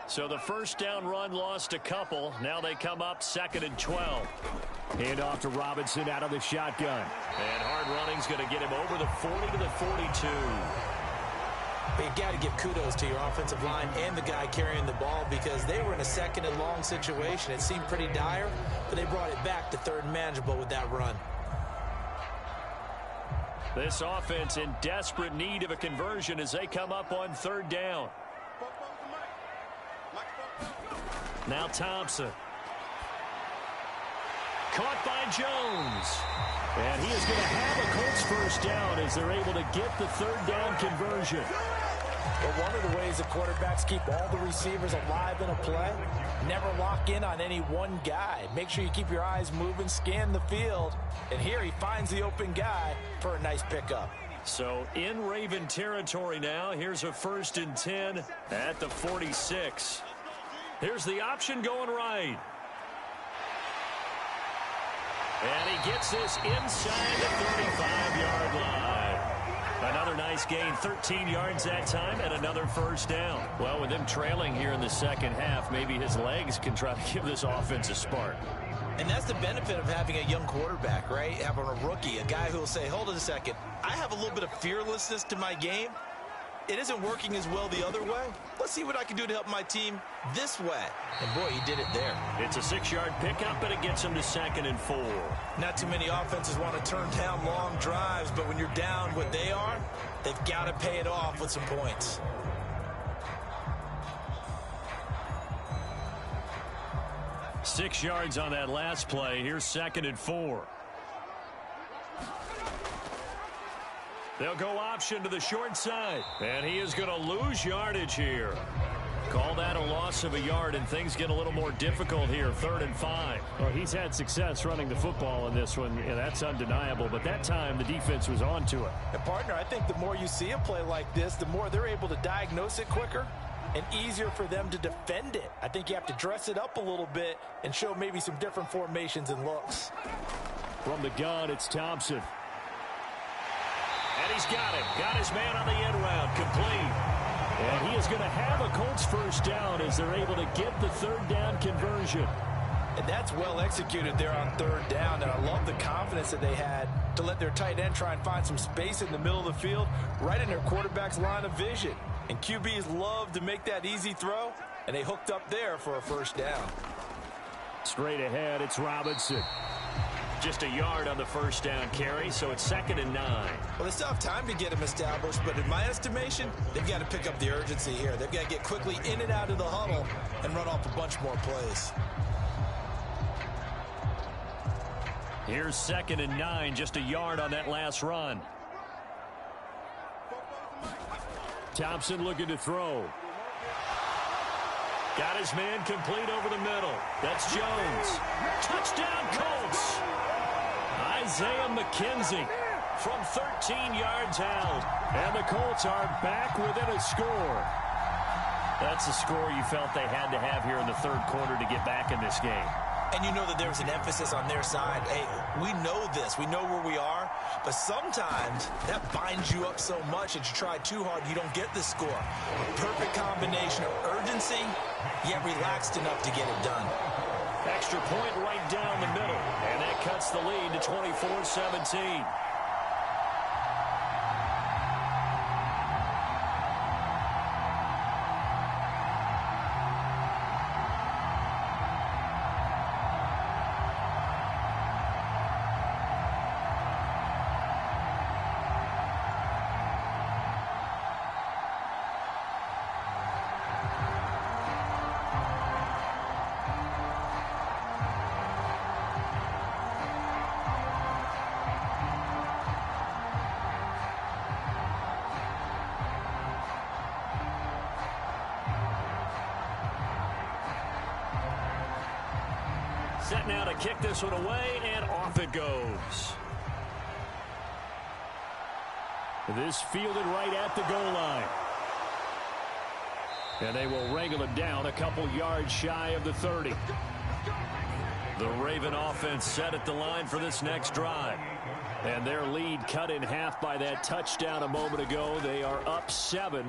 So the first down run lost a couple. Now they come up 2nd and 12. Hand off to Robinson out of the shotgun. And hard running's going to get him over the 40 to the 42. But you've got to give kudos to your offensive line and the guy carrying the ball because they were in a 2nd and long situation. It seemed pretty dire, but they brought it back to 3rd and manageable with that run. This offense in desperate need of a conversion as they come up on 3rd down. Now Thompson. Caught by Jones. And he is going to have a Colts first down as they're able to get the 3rd down conversion. But one of the ways the quarterbacks keep all the receivers alive in a play, never lock in on any one guy. Make sure you keep your eyes moving, scan the field. And here he finds the open guy for a nice pickup. So in Raven territory now. Here's a 1st and 10 at the 46. Here's the option going right. And he gets this inside the 35-yard line. Another nice gain, 13 yards that time, and another first down. Well, with them trailing here in the second half, maybe his legs can try to give this offense a spark. And that's the benefit of having a young quarterback, right? Having a rookie, a guy who will say, hold it a second, I have a little bit of fearlessness to my game. It isn't working as well the other way. Let's see what I can do to help my team this way. And, boy, he did it there. It's a 6-yard pickup, and it gets him to 2nd and 4. Not too many offenses want to turn down long drives, but when you're down what they are, they've got to pay it off with some points. Six yards on that last play. Here's 2nd and 4. They'll go option to the short side. And he is going to lose yardage here. Call that a loss of a yard, and things get a little more difficult here. 3rd and 5. Well, he's had success running the football in this one, and that's undeniable. But that time, the defense was on to it. And, partner, I think the more you see a play like this, the more they're able to diagnose it quicker and easier for them to defend it. I think you have to dress it up a little bit and show maybe some different formations and looks. From the gun, it's Thompson. And he's got it. Got his man on the end round. Complete. And he is going to have a Colts first down as they're able to get the 3rd down conversion. And that's well executed there on 3rd down. And I love the confidence that they had to let their tight end try and find some space in the middle of the field, right in their quarterback's line of vision. And QBs love to make that easy throw, and they hooked up there for a first down. Straight ahead, it's Robinson. Just a yard on the first down carry, so it's 2nd and 9. Well, they still have time to get him established, but in my estimation, they've got to pick up the urgency here. They've got to get quickly in and out of the huddle and run off a bunch more plays. Here's 2nd and 9, just a yard on that last run. Thompson looking to throw. Got his man complete over the middle. That's Jones. Touchdown, Colts. Isaiah McKenzie from 13 yards out. And the Colts are back within a score. That's the score you felt they had to have here in the 3rd quarter to get back in this game. And you know that there was an emphasis on their side. Hey, we know this. We know where we are. But sometimes that binds you up so much that you try too hard, you don't get the score. A perfect combination of urgency, yet relaxed enough to get it done. Extra point right down the middle. And that cuts the lead to 24-17. Set now to kick this one away, and off it goes. This fielded right at the goal line. And they will wrangle him down a couple yards shy of the 30. The Raven offense set at the line for this next drive. And their lead cut in half by that touchdown a moment ago. They are up 7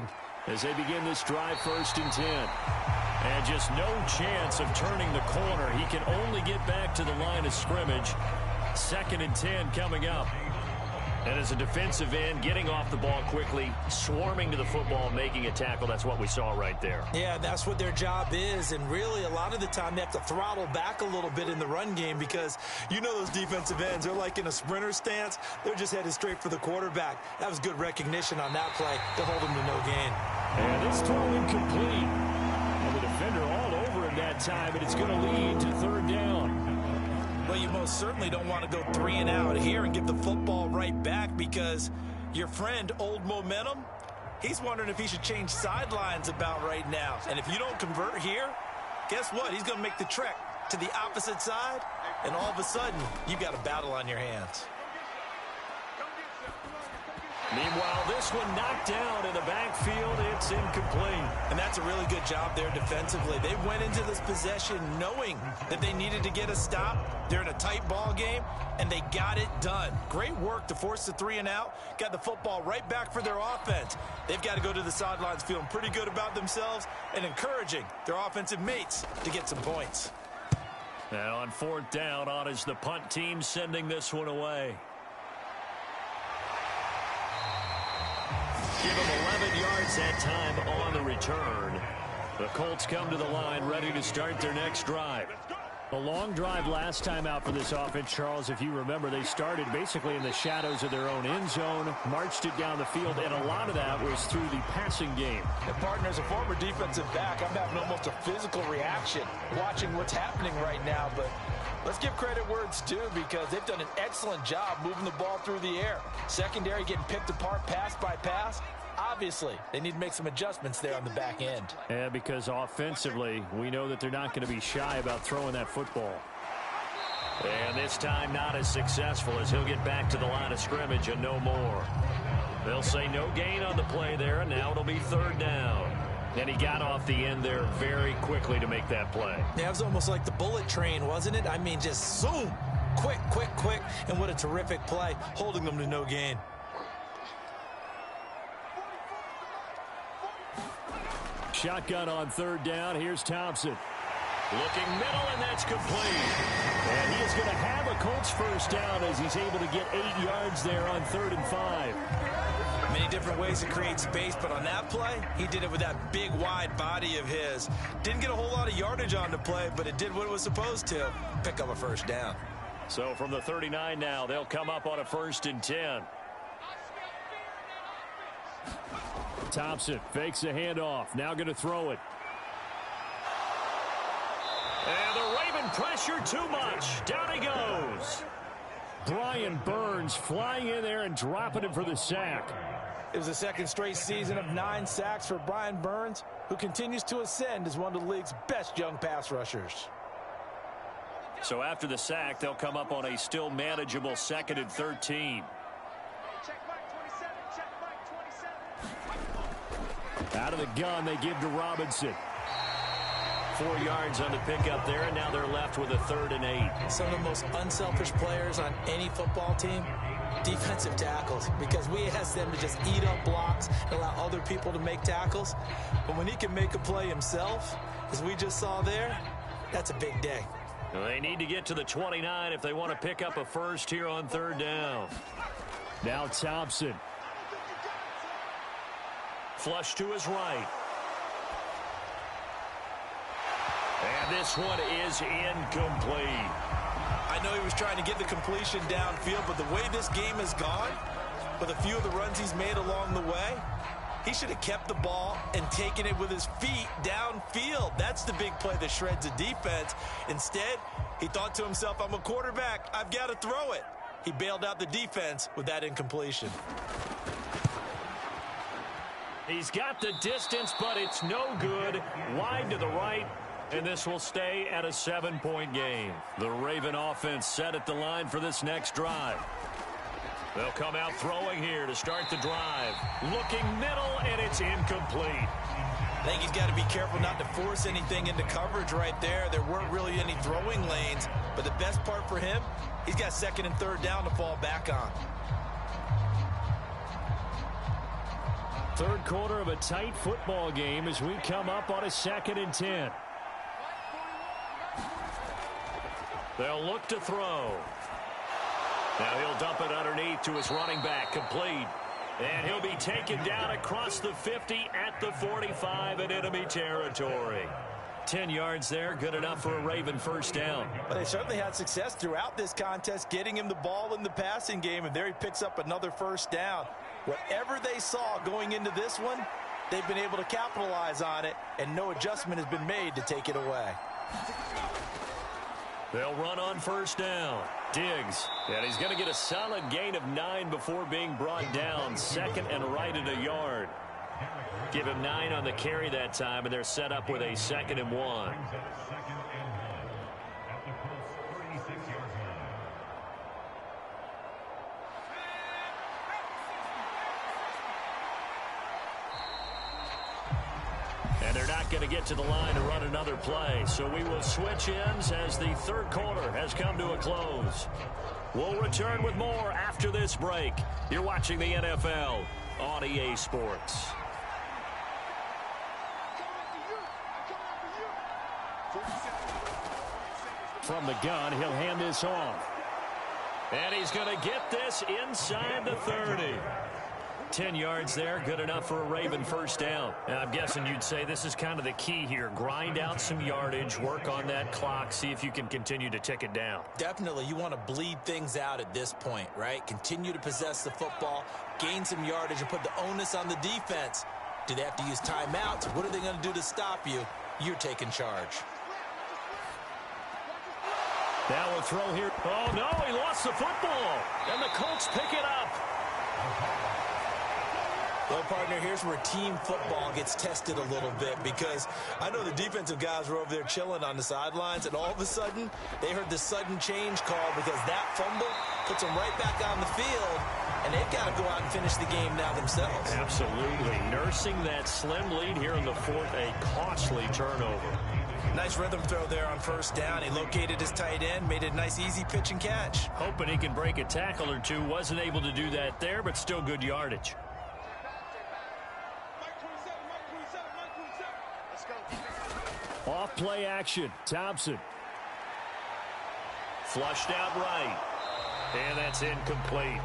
as they begin this drive, 1st and 10. And just no chance of turning the corner. He can only get back to the line of scrimmage. 2nd and 10 coming up. And as a defensive end, getting off the ball quickly, swarming to the football, making a tackle. That's what we saw right there. Yeah, that's what their job is. And really, a lot of the time, they have to throttle back a little bit in the run game because you know those defensive ends, they're like in a sprinter stance. They're just headed straight for the quarterback. That was good recognition on that play to hold him to no gain. And this throw incomplete. And the defender all over him that time, and it's going to lead to 3rd down. Well, you most certainly don't want to go 3 and out here and give the football right back because your friend, Old Momentum, he's wondering if he should change sidelines about right now. And if you don't convert here, guess what? He's going to make the trek to the opposite side, and all of a sudden, you've got a battle on your hands. Meanwhile, this one knocked down in the backfield. It's incomplete. And that's a really good job there defensively. They went into this possession knowing that they needed to get a stop. They're in a tight ball game, and they got it done. Great work to force the 3 and out. Got the football right back for their offense. They've got to go to the sidelines feeling pretty good about themselves and encouraging their offensive mates to get some points. Now on 4th down, on is the punt team sending this one away. Give them 11 yards that time on the return. The Colts come to the line ready to start their next drive. A long drive last time out for this offense, Charles. If you remember, they started basically in the shadows of their own end zone, marched it down the field, and a lot of that was through the passing game. And partner, as a former defensive back, I'm having almost a physical reaction watching what's happening right now. But let's give credit where it's due because they've done an excellent job moving the ball through the air. Secondary getting picked apart pass by pass. Obviously, they need to make some adjustments there on the back end. Yeah, because offensively, we know that they're not going to be shy about throwing that football. And this time not as successful as he'll get back to the line of scrimmage and no more. They'll say no gain on the play there, and now it'll be 3rd down. And he got off the end there very quickly to make that play. Yeah, it was almost like the bullet train, wasn't it? I mean, just zoom, quick, quick, quick, and what a terrific play, holding them to no gain. Shotgun on 3rd down. Here's Thompson. Looking middle, and that's complete. And he is going to have a Colts 1st down as he's able to get 8 yards there on 3rd and 5. Many different ways to create space, but on that play, he did it with that big, wide body of his. Didn't get a whole lot of yardage on the play, but it did what it was supposed to, pick up a 1st down. So from the 39 now, they'll come up on a 1st and 10. Thompson fakes a handoff. Now going to throw it. And the Raven pressure too much. Down he goes. Brian Burns flying in there and dropping him for the sack. It was the 2nd straight season of 9 sacks for Brian Burns, who continues to ascend as one of the league's best young pass rushers. So after the sack, they'll come up on a still manageable 2nd and 13. Out of the gun, they give to Robinson. 4 yards on the pickup there, and now they're left with a 3rd and 8. Some of the most unselfish players on any football team, defensive tackles, because we ask them to just eat up blocks and allow other people to make tackles. But when he can make a play himself, as we just saw there, that's a big day. They need to get to the 29 if they want to pick up a 1st here on 3rd down. Now Thompson. Flush to his right. And this one is incomplete. I know he was trying to get the completion downfield, but the way this game has gone, with a few of the runs he's made along the way, he should have kept the ball and taken it with his feet downfield. That's the big play that shreds a defense. Instead, he thought to himself, I'm a quarterback, I've got to throw it. He bailed out the defense with that incompletion. He's got the distance, but it's no good. Wide to the right, and this will stay at a 7-point game. The Raven offense set at the line for this next drive. They'll come out throwing here to start the drive. Looking middle, and it's incomplete. I think he's got to be careful not to force anything into coverage right there. There weren't really any throwing lanes, but the best part for him, he's got second and third down to fall back on. Third quarter of a tight football game as we come up on a 2nd and 10. They'll look to throw. Now he'll dump it underneath to his running back, complete. And he'll be taken down across the 50 at the 45 in enemy territory. 10 yards there, good enough for a Raven first down. But they certainly had success throughout this contest, getting him the ball in the passing game, and there he picks up another first down. Whatever they saw going into this one, they've been able to capitalize on it, and no adjustment has been made to take it away. They'll run on first down. Diggs, and he's going to get a solid gain of 9 before being brought down. Second and right at a yard. Give him 9 on the carry that time, and they're set up with a 2nd and 1. And they're not going to get to the line to run another play. So we will switch ends as the third quarter has come to a close. We'll return with more after this break. You're watching the NFL on EA Sports. From the gun, he'll hand this off. And he's going to get this inside the 30. 10 yards there, good enough for a Raven first down. And I'm guessing you'd say this is kind of the key here. Grind out some yardage, work on that clock, see if you can continue to tick it down. Definitely, you want to bleed things out at this point, right? Continue to possess the football, gain some yardage, and put the onus on the defense. Do they have to use timeouts? What are they going to do to stop you? You're taking charge. Now a throw here. Oh, no, he lost the football. And the Colts pick it up. Well, partner, here's where team football gets tested a little bit, because I know the defensive guys were over there chilling on the sidelines, and all of a sudden, they heard the sudden change call because that fumble puts them right back on the field, and they've got to go out and finish the game now themselves. Absolutely. Nursing that slim lead here in the fourth, a costly turnover. Nice rhythm throw there on first down. He located his tight end, made a nice easy pitch and catch. Hoping he can break a tackle or two. Wasn't able to do that there, but still good yardage. Off play action. Thompson. Flushed out right. And that's incomplete.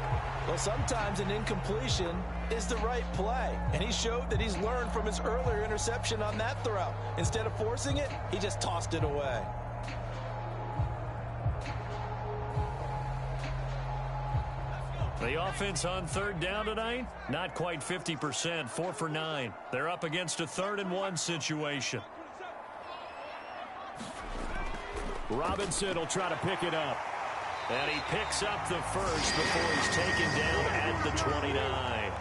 Well, sometimes an incompletion is the right play. And he showed that he's learned from his earlier interception on that throw. Instead of forcing it, he just tossed it away. The offense on third down tonight, not quite 50%, 4 for 9. They're up against a 3rd and 1 situation. Robinson will try to pick it up. And he picks up the first before he's taken down at the 29.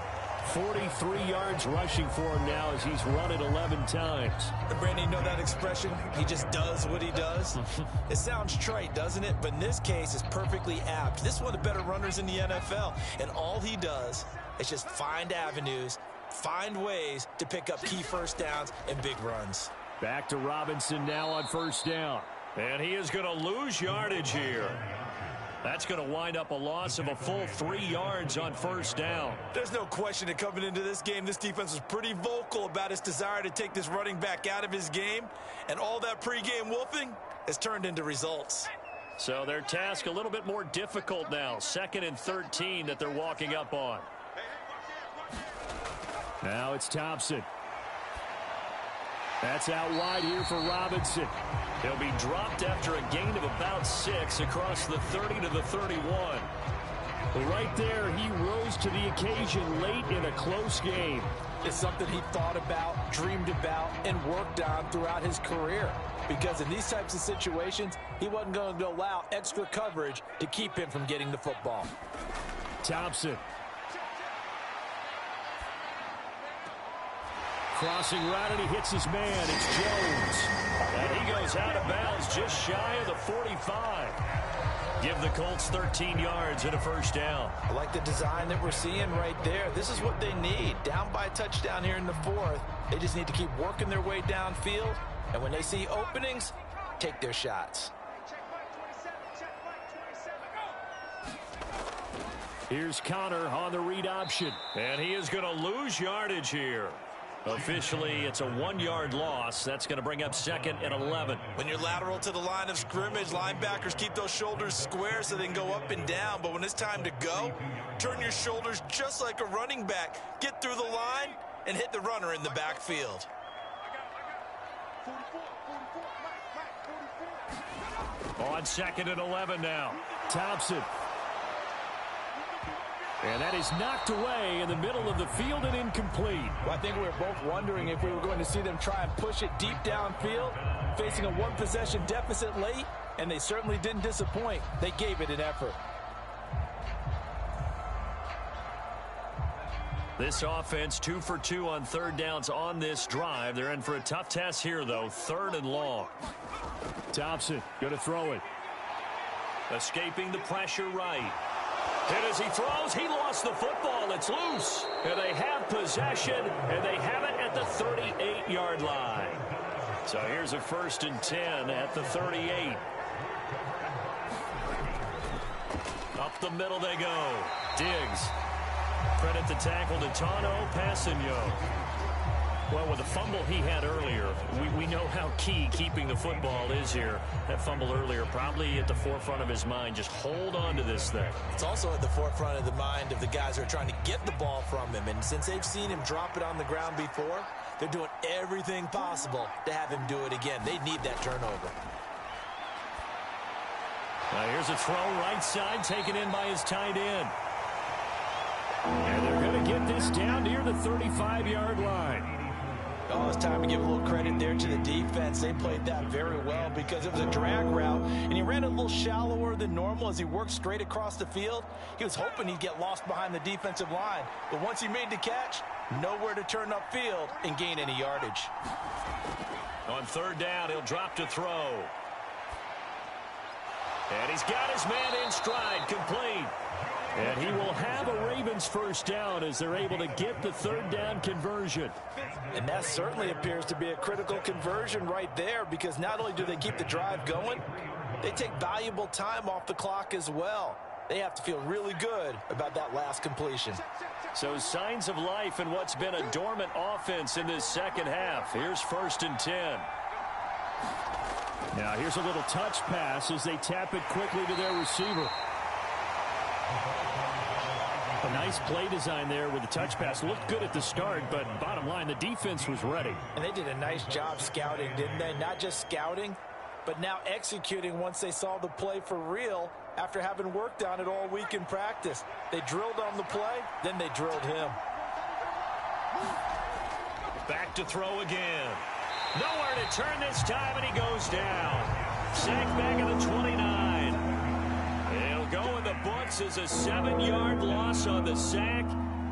43 yards rushing for him now as he's run it 11 times. Brandon, you know that expression? He just does what he does. It sounds trite, doesn't it? But in this case, it's perfectly apt. This is one of the better runners in the NFL. And all he does is just find avenues, find ways to pick up key first downs and big runs. Back to Robinson now on first down. And he is going to lose yardage here. That's going to wind up a loss of a full 3 yards on first down. There's no question that coming into this game, this defense was pretty vocal about its desire to take this running back out of his game. And all that pregame wolfing has turned into results. So their task a little bit more difficult now. 2nd and 13 that they're walking up on. Now it's Thompson. That's out wide here for Robinson. He'll be dropped after a gain of about 6 across the 30 to the 31. Right there, he rose to the occasion late in a close game. It's something he thought about, dreamed about, and worked on throughout his career. Because in these types of situations, he wasn't going to allow extra coverage to keep him from getting the football. Thompson. Crossing right, and he hits his man. It's Jones. And he goes out of bounds just shy of the 45. give the Colts 13 yards and a first down. I like the design that we're seeing right there. This is what they need. Down by a touchdown here in the fourth. They just need to keep working their way downfield. And when they see openings, take their shots. Here's Connor on the read option. And he is going to lose yardage here. Officially, it's a 1-yard loss. That's going to bring up 2nd and 11. When you're lateral to the line of scrimmage, linebackers keep those shoulders square so they can go up and down. But when it's time to go, turn your shoulders just like a running back. Get through the line and hit the runner in the backfield. On 2nd and 11 now. Thompson. And that is knocked away in the middle of the field and incomplete. Well, I think we were both wondering if we were going to see them try and push it deep downfield, facing a one-possession deficit late, and they certainly didn't disappoint. They gave it an effort. This offense 2 for 2 on third downs on this drive. They're in for a tough test here, though. 3rd and long. Thompson going to throw it. Escaping the pressure right. And as he throws, he lost the football. It's loose. And they have possession, and they have it at the 38-yard line. So here's a 1st and 10 at the 38. Up the middle they go. Diggs. Credit the tackle to Tano Passigno. Well, with the fumble he had earlier, we know how key keeping the football is here. That fumble earlier probably at the forefront of his mind. Just hold on to this thing. It's also at the forefront of the mind of the guys who are trying to get the ball from him. And since they've seen him drop it on the ground before, they're doing everything possible to have him do it again. They need that turnover. Now here's a throw right side taken in by his tight end. And they're going to get this down near the 35-yard line. Oh, it's time to give a little credit there to the defense. They played that very well because it was a drag route, and he ran a little shallower than normal as he worked straight across the field. He was hoping he'd get lost behind the defensive line, but once he made the catch, nowhere to turn upfield and gain any yardage. On 3rd down, he'll drop to throw. And he's got his man in stride, complete. And he will have a Ravens first down as they're able to get the 3rd down conversion. And that certainly appears to be a critical conversion right there, because not only do they keep the drive going, they take valuable time off the clock as well. They have to feel really good about that last completion. So signs of life in what's been a dormant offense in this second half. Here's 1st and 10. Now here's a little touch pass as they tap it quickly to their receiver. A nice play design there with the touch pass. Looked good at the start, but bottom line, the defense was ready. And they did a nice job scouting, didn't they? Not just scouting, but now executing once they saw the play for real after having worked on it all week in practice. They drilled on the play, then they drilled him. Back to throw again. Nowhere to turn this time, and he goes down. Sacked back at the 29. It'll go in the books as a 7-yard loss on the sack,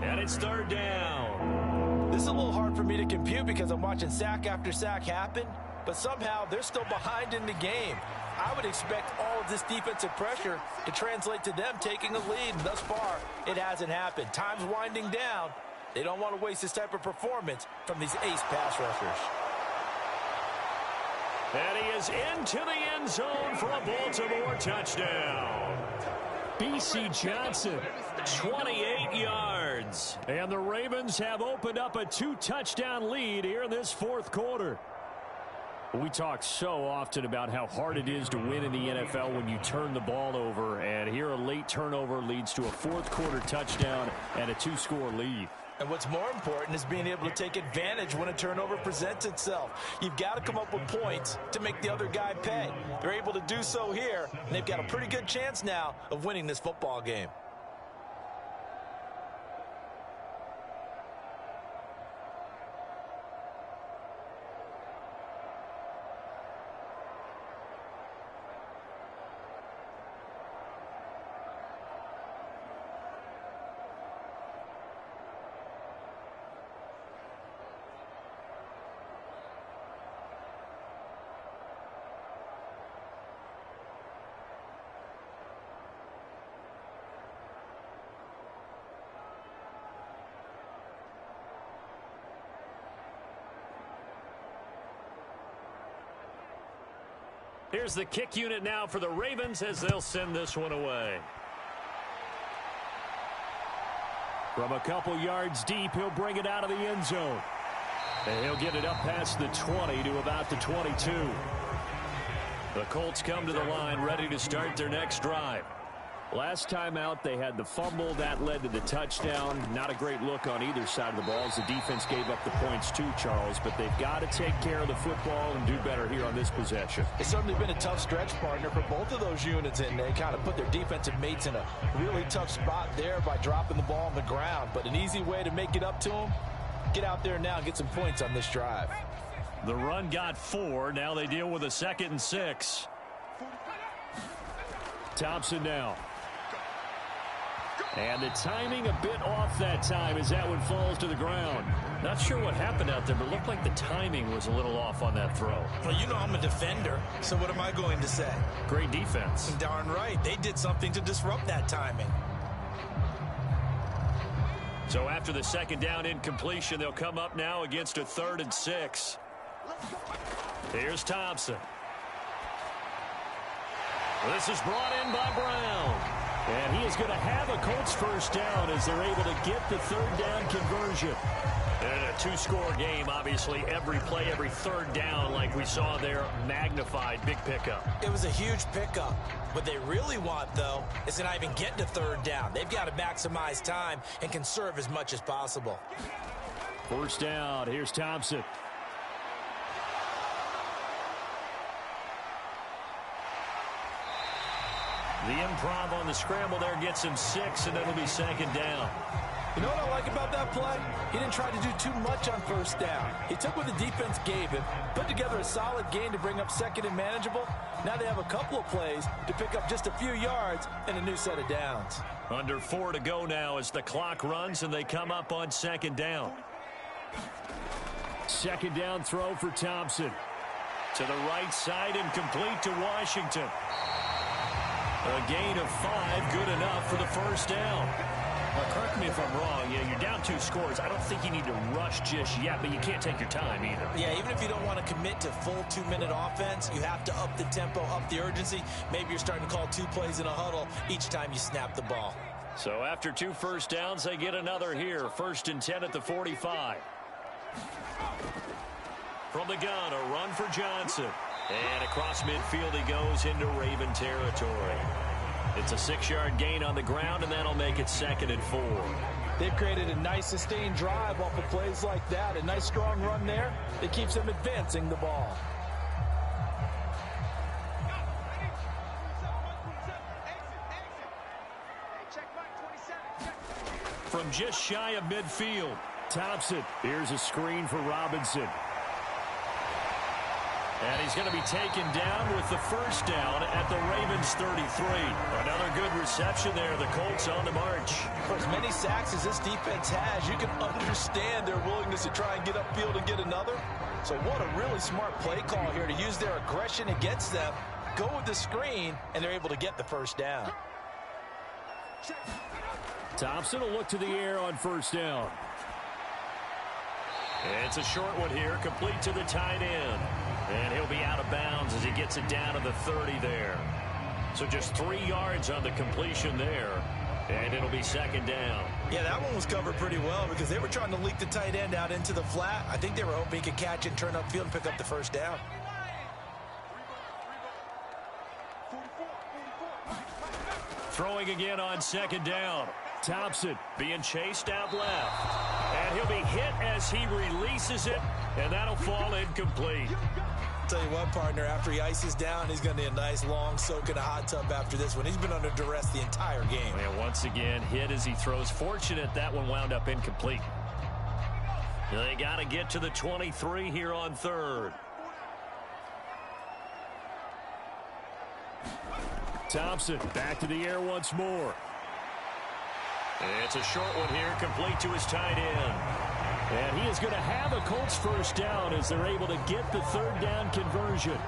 and it's 3rd down. This is a little hard for me to compute because I'm watching sack after sack happen, but somehow they're still behind in the game. I would expect all of this defensive pressure to translate to them taking a lead, and thus far, it hasn't happened. Time's winding down. They don't want to waste this type of performance from these ace pass rushers. And he is into the end zone for a Baltimore touchdown. B.C. Johnson, 28 yards. And the Ravens have opened up a 2-touchdown lead here in this 4th quarter. We talk so often about how hard it is to win in the NFL when you turn the ball over. And here a late turnover leads to a 4th quarter touchdown and a 2-score lead. And what's more important is being able to take advantage when a turnover presents itself. You've got to come up with points to make the other guy pay. They're able to do so here, and they've got a pretty good chance now of winning this football game. Here's the kick unit now for the Ravens as they'll send this one away. From a couple yards deep, he'll bring it out of the end zone. And he'll get it up past the 20 to about the 22. The Colts come to the line ready to start their next drive. Last time out, they had the fumble. That led to the touchdown. Not a great look on either side of the ball as the defense gave up the points too, Charles. But they've got to take care of the football and do better here on this possession. It's certainly been a tough stretch, partner, for both of those units, and they kind of put their defensive mates in a really tough spot there by dropping the ball on the ground. But an easy way to make it up to them, get out there now and get some points on this drive. The run got 4. Now they deal with a 2nd and 6. Thompson now. And the timing a bit off that time as that one falls to the ground. Not sure what happened out there, but it looked like the timing was a little off on that throw. Well, you know I'm a defender, so what am I going to say? Great defense. Darn right. They did something to disrupt that timing. So after the 2nd down incompletion, they'll come up now against a 3rd and 6. Here's Thompson. This is brought in by Brown. And he is going to have a Colts first down as they're able to get the 3rd down conversion. And a 2-score game, obviously, every play, every 3rd down, like we saw there, magnified, big pickup. It was a huge pickup. What they really want, though, is to not even get to 3rd down. They've got to maximize time and conserve as much as possible. First down, here's Thompson. The improv on the scramble there gets him 6, and it'll be 2nd down. You know what I like about that play? He didn't try to do too much on first down. He took what the defense gave him, put together a solid gain to bring up 2nd and manageable. Now they have a couple of plays to pick up just a few yards and a new set of downs. Under 4 to go now as the clock runs, and they come up on 2nd down. 2nd down throw for Thompson. To the right side and complete to Washington. A gain of 5, good enough for the first down. Now, correct me if I'm wrong. Yeah, you're down 2 scores. I don't think you need to rush just yet, but you can't take your time either. Yeah, even if you don't want to commit to full 2-minute offense, you have to up the tempo, up the urgency. Maybe you're starting to call 2 plays in a huddle each time you snap the ball. So after 2 first downs, they get another here. 1st and 10 at the 45. From the gun, a run for Johnson. And across midfield he goes into Raven territory. It's a 6-yard gain on the ground, and that'll make it 2nd and 4. They've created a nice sustained drive off of plays like that. A nice strong run there that keeps them advancing the ball. From just shy of midfield, Thompson. Here's a screen for Robinson. And he's going to be taken down with the first down at the Ravens 33. Another good reception there. The Colts on the march. For as many sacks as this defense has, you can understand their willingness to try and get upfield and get another. So what a really smart play call here to use their aggression against them, go with the screen, and they're able to get the first down. Thompson will look to the air on first down. It's a short one here, complete to the tight end. And he'll be out of bounds as he gets it down to the 30 there. So just 3 yards on the completion there. And it'll be 2nd down. Yeah, that one was covered pretty well because they were trying to leak the tight end out into the flat. I think they were hoping he could catch it, turn upfield, and pick up the first down. Throwing again on 2nd down. Thompson being chased out left. And he'll be hit as he releases it, and that'll fall incomplete. Tell you what, partner, after he ices down, he's going to need a nice long soak in a hot tub after this one. He's been under duress the entire game. And once again, hit as he throws. Fortunate that one wound up incomplete. They got to get to the 23 here on 3rd. Thompson back to the air once more. It's a short one here, complete to his tight end. And he is going to have a Colts first down as they're able to get the 3rd down conversion.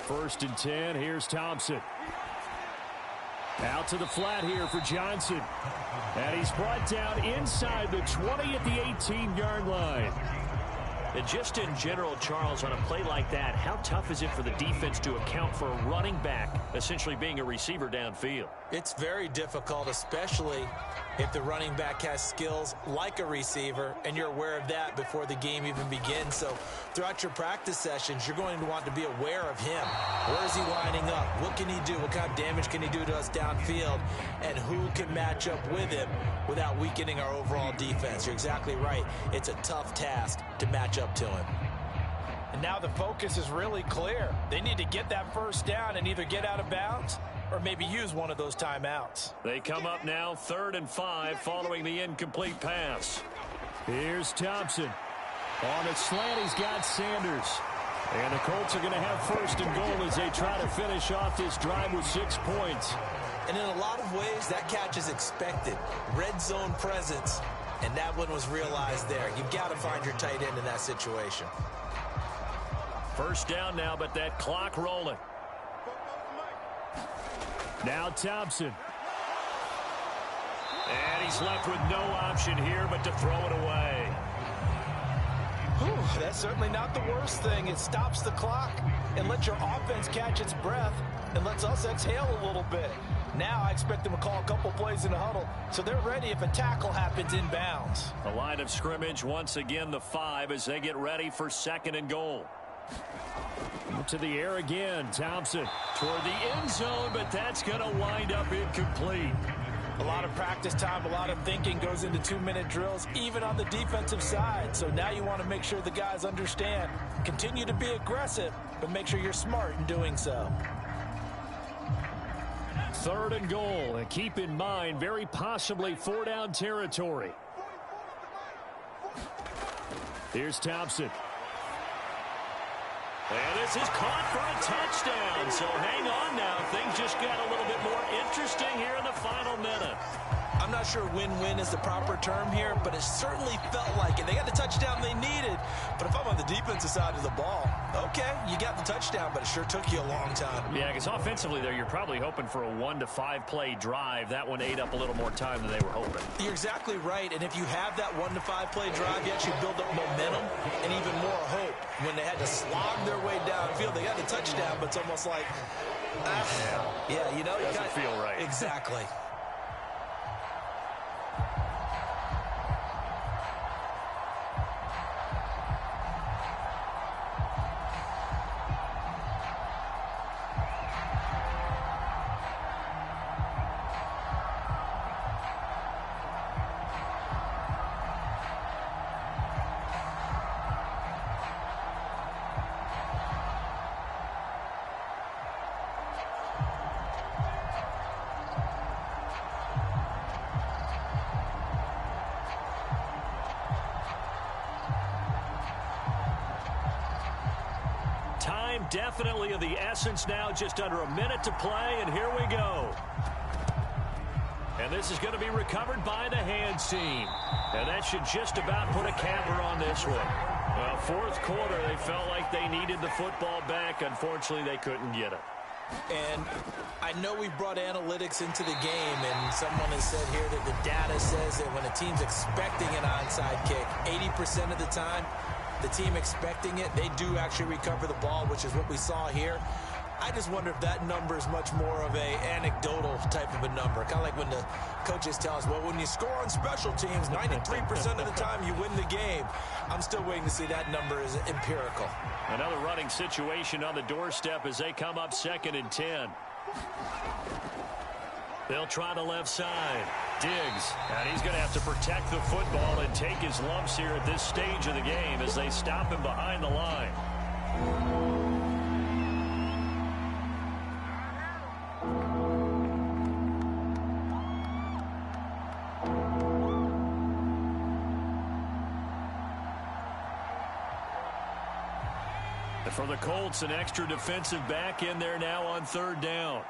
1st and 10. Here's Thompson. Out to the flat here for Johnson. And he's brought down inside the 20 at the 18-yard line. And just in general, Charles, on a play like that, how tough is it for the defense to account for a running back essentially being a receiver downfield? It's very difficult, especially if the running back has skills like a receiver, and you're aware of that before the game even begins. So throughout your practice sessions, you're going to want to be aware of him. Where is he lining up? What can he do? What kind of damage can he do to us downfield? And who can match up with him without weakening our overall defense? You're exactly right. It's a tough task to match up to him. And now the focus is really clear. They need to get that first down and either get out of bounds or maybe use one of those timeouts. They come up now 3rd and 5 following the incomplete pass. Here's Thompson. On a slant, he's got Sanders. And the Colts are going to have 1st and goal as they try to finish off this drive with 6 points. And in a lot of ways, that catch is expected. Red zone presence, and that one was realized there. You've got to find your tight end in that situation. 1st down now, but that clock rolling. Now Thompson. And he's left with no option here but to throw it away. Whew, that's certainly not the worst thing. It stops the clock and lets your offense catch its breath and lets us exhale a little bit. Now I expect them to call a couple plays in the huddle, so they're ready if a tackle happens inbounds. The line of scrimmage once again the 5 as they get ready for 2nd and goal. To the air again, Thompson toward the end zone, but that's going to wind up incomplete. A lot of practice time, a lot of thinking goes into 2-minute drills, even on the defensive side. So now you want to make sure the guys understand. Continue to be aggressive, but make sure you're smart in doing so. 3rd and goal, and keep in mind, very possibly 4-down territory. Here's Thompson. And this is caught for a touchdown. So hang on now. Things just got a little bit more interesting here in the final minute. I'm not sure win-win is the proper term here, but it certainly felt like it. They got the touchdown they needed, but if I'm on the defensive side of the ball, okay, you got the touchdown, but it sure took you a long time. Yeah, because offensively there, you're probably hoping for a 1 to 5 play drive. That one ate up a little more time than they were hoping. You're exactly right, and if you have that 1 to 5 play drive, you actually build up momentum and even more hope. When they had to slog their way downfield, they got the touchdown, but it's almost like, yeah, you know, doesn't feel right. Exactly. Definitely of the essence now, just under a minute to play, and here we go. And this is going to be recovered by the hands team. And that should just about put a capper on this one. Well, 4th quarter, they felt like they needed the football back. Unfortunately, they couldn't get it. And I know we brought analytics into the game, and someone has said here that the data says that when a team's expecting an onside kick, 80% of the time, the team expecting it, they do actually recover the ball, which is what we saw here. I just wonder if that number is much more of a anecdotal type of a number. Kind of like when the coaches tell us, well, when you score on special teams, 93% of the time you win the game. I'm still waiting to see that number is empirical. Another running situation on the doorstep as they come up 2nd and 10. They'll try the left side. Diggs, and he's going to have to protect the football and take his lumps here at this stage of the game as they stop him behind the line. And for the Colts, an extra defensive back in there now on 3rd down.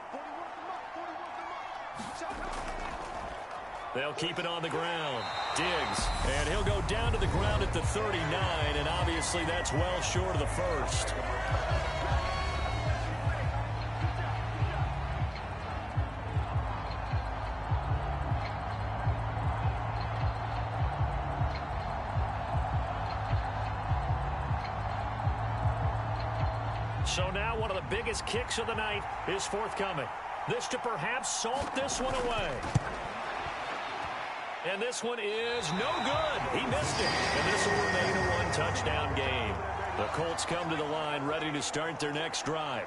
They'll keep it on the ground. Diggs, and he'll go down to the ground at the 39, and obviously that's well short of the first. So now one of the biggest kicks of the night is forthcoming. This to perhaps salt this one away. And this one is no good. He missed it. And this will remain a one-touchdown game. The Colts come to the line ready to start their next drive.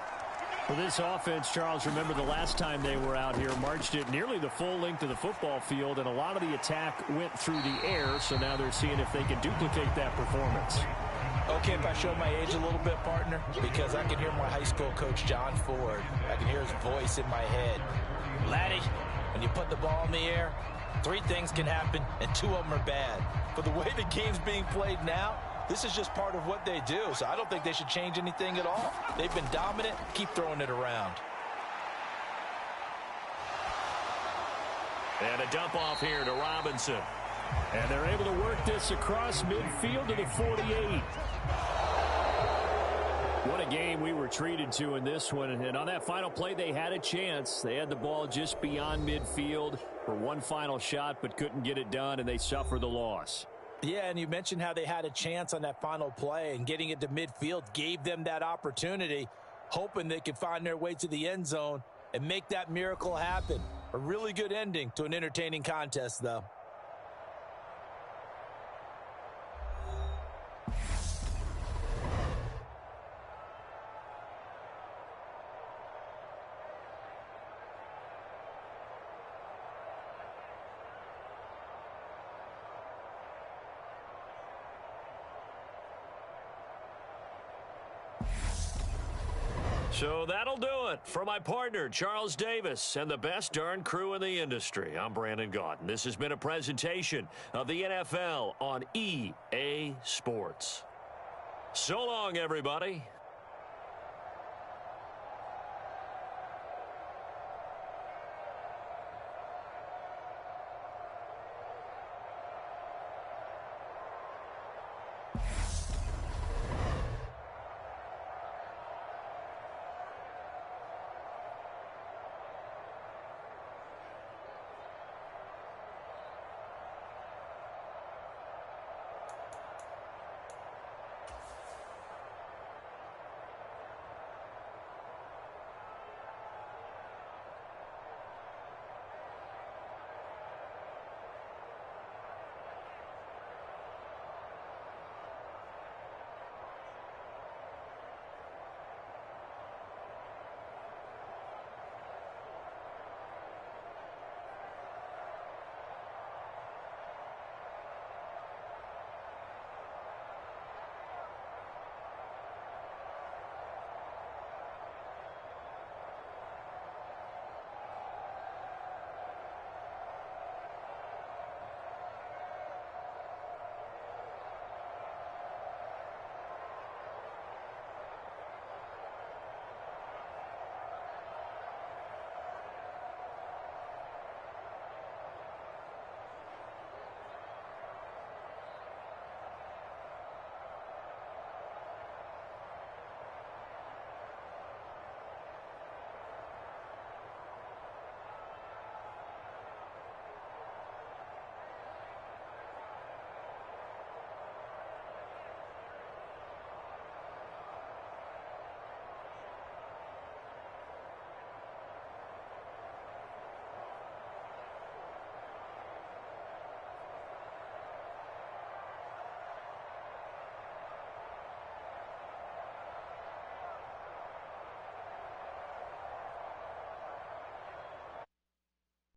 For this offense, Charles, remember the last time they were out here, marched it nearly the full length of the football field, and a lot of the attack went through the air, so now they're seeing if they can duplicate that performance. Okay, if I show my age a little bit, partner, because I can hear my high school coach, John Ford. I can hear his voice in my head. Laddie, when you put the ball in the air, 3 things can happen, and 2 of them are bad. For the way the game's being played now, this is just part of what they do, so I don't think they should change anything at all. They've been dominant. Keep throwing it around. And a dump off here to Robinson. And they're able to work this across midfield to the 48. What a game we were treated to in this one. And on that final play, they had a chance. They had the ball just beyond midfield for one final shot, but couldn't get it done, and they suffer the loss. Yeah, and you mentioned how they had a chance on that final play, and getting it to midfield gave them that opportunity, hoping they could find their way to the end zone and make that miracle happen. A really good ending to an entertaining contest, though. So that'll do it for my partner, Charles Davis, and the best darn crew in the industry. I'm Brandon Gaudin. This has been a presentation of the NFL on EA Sports. So long, everybody.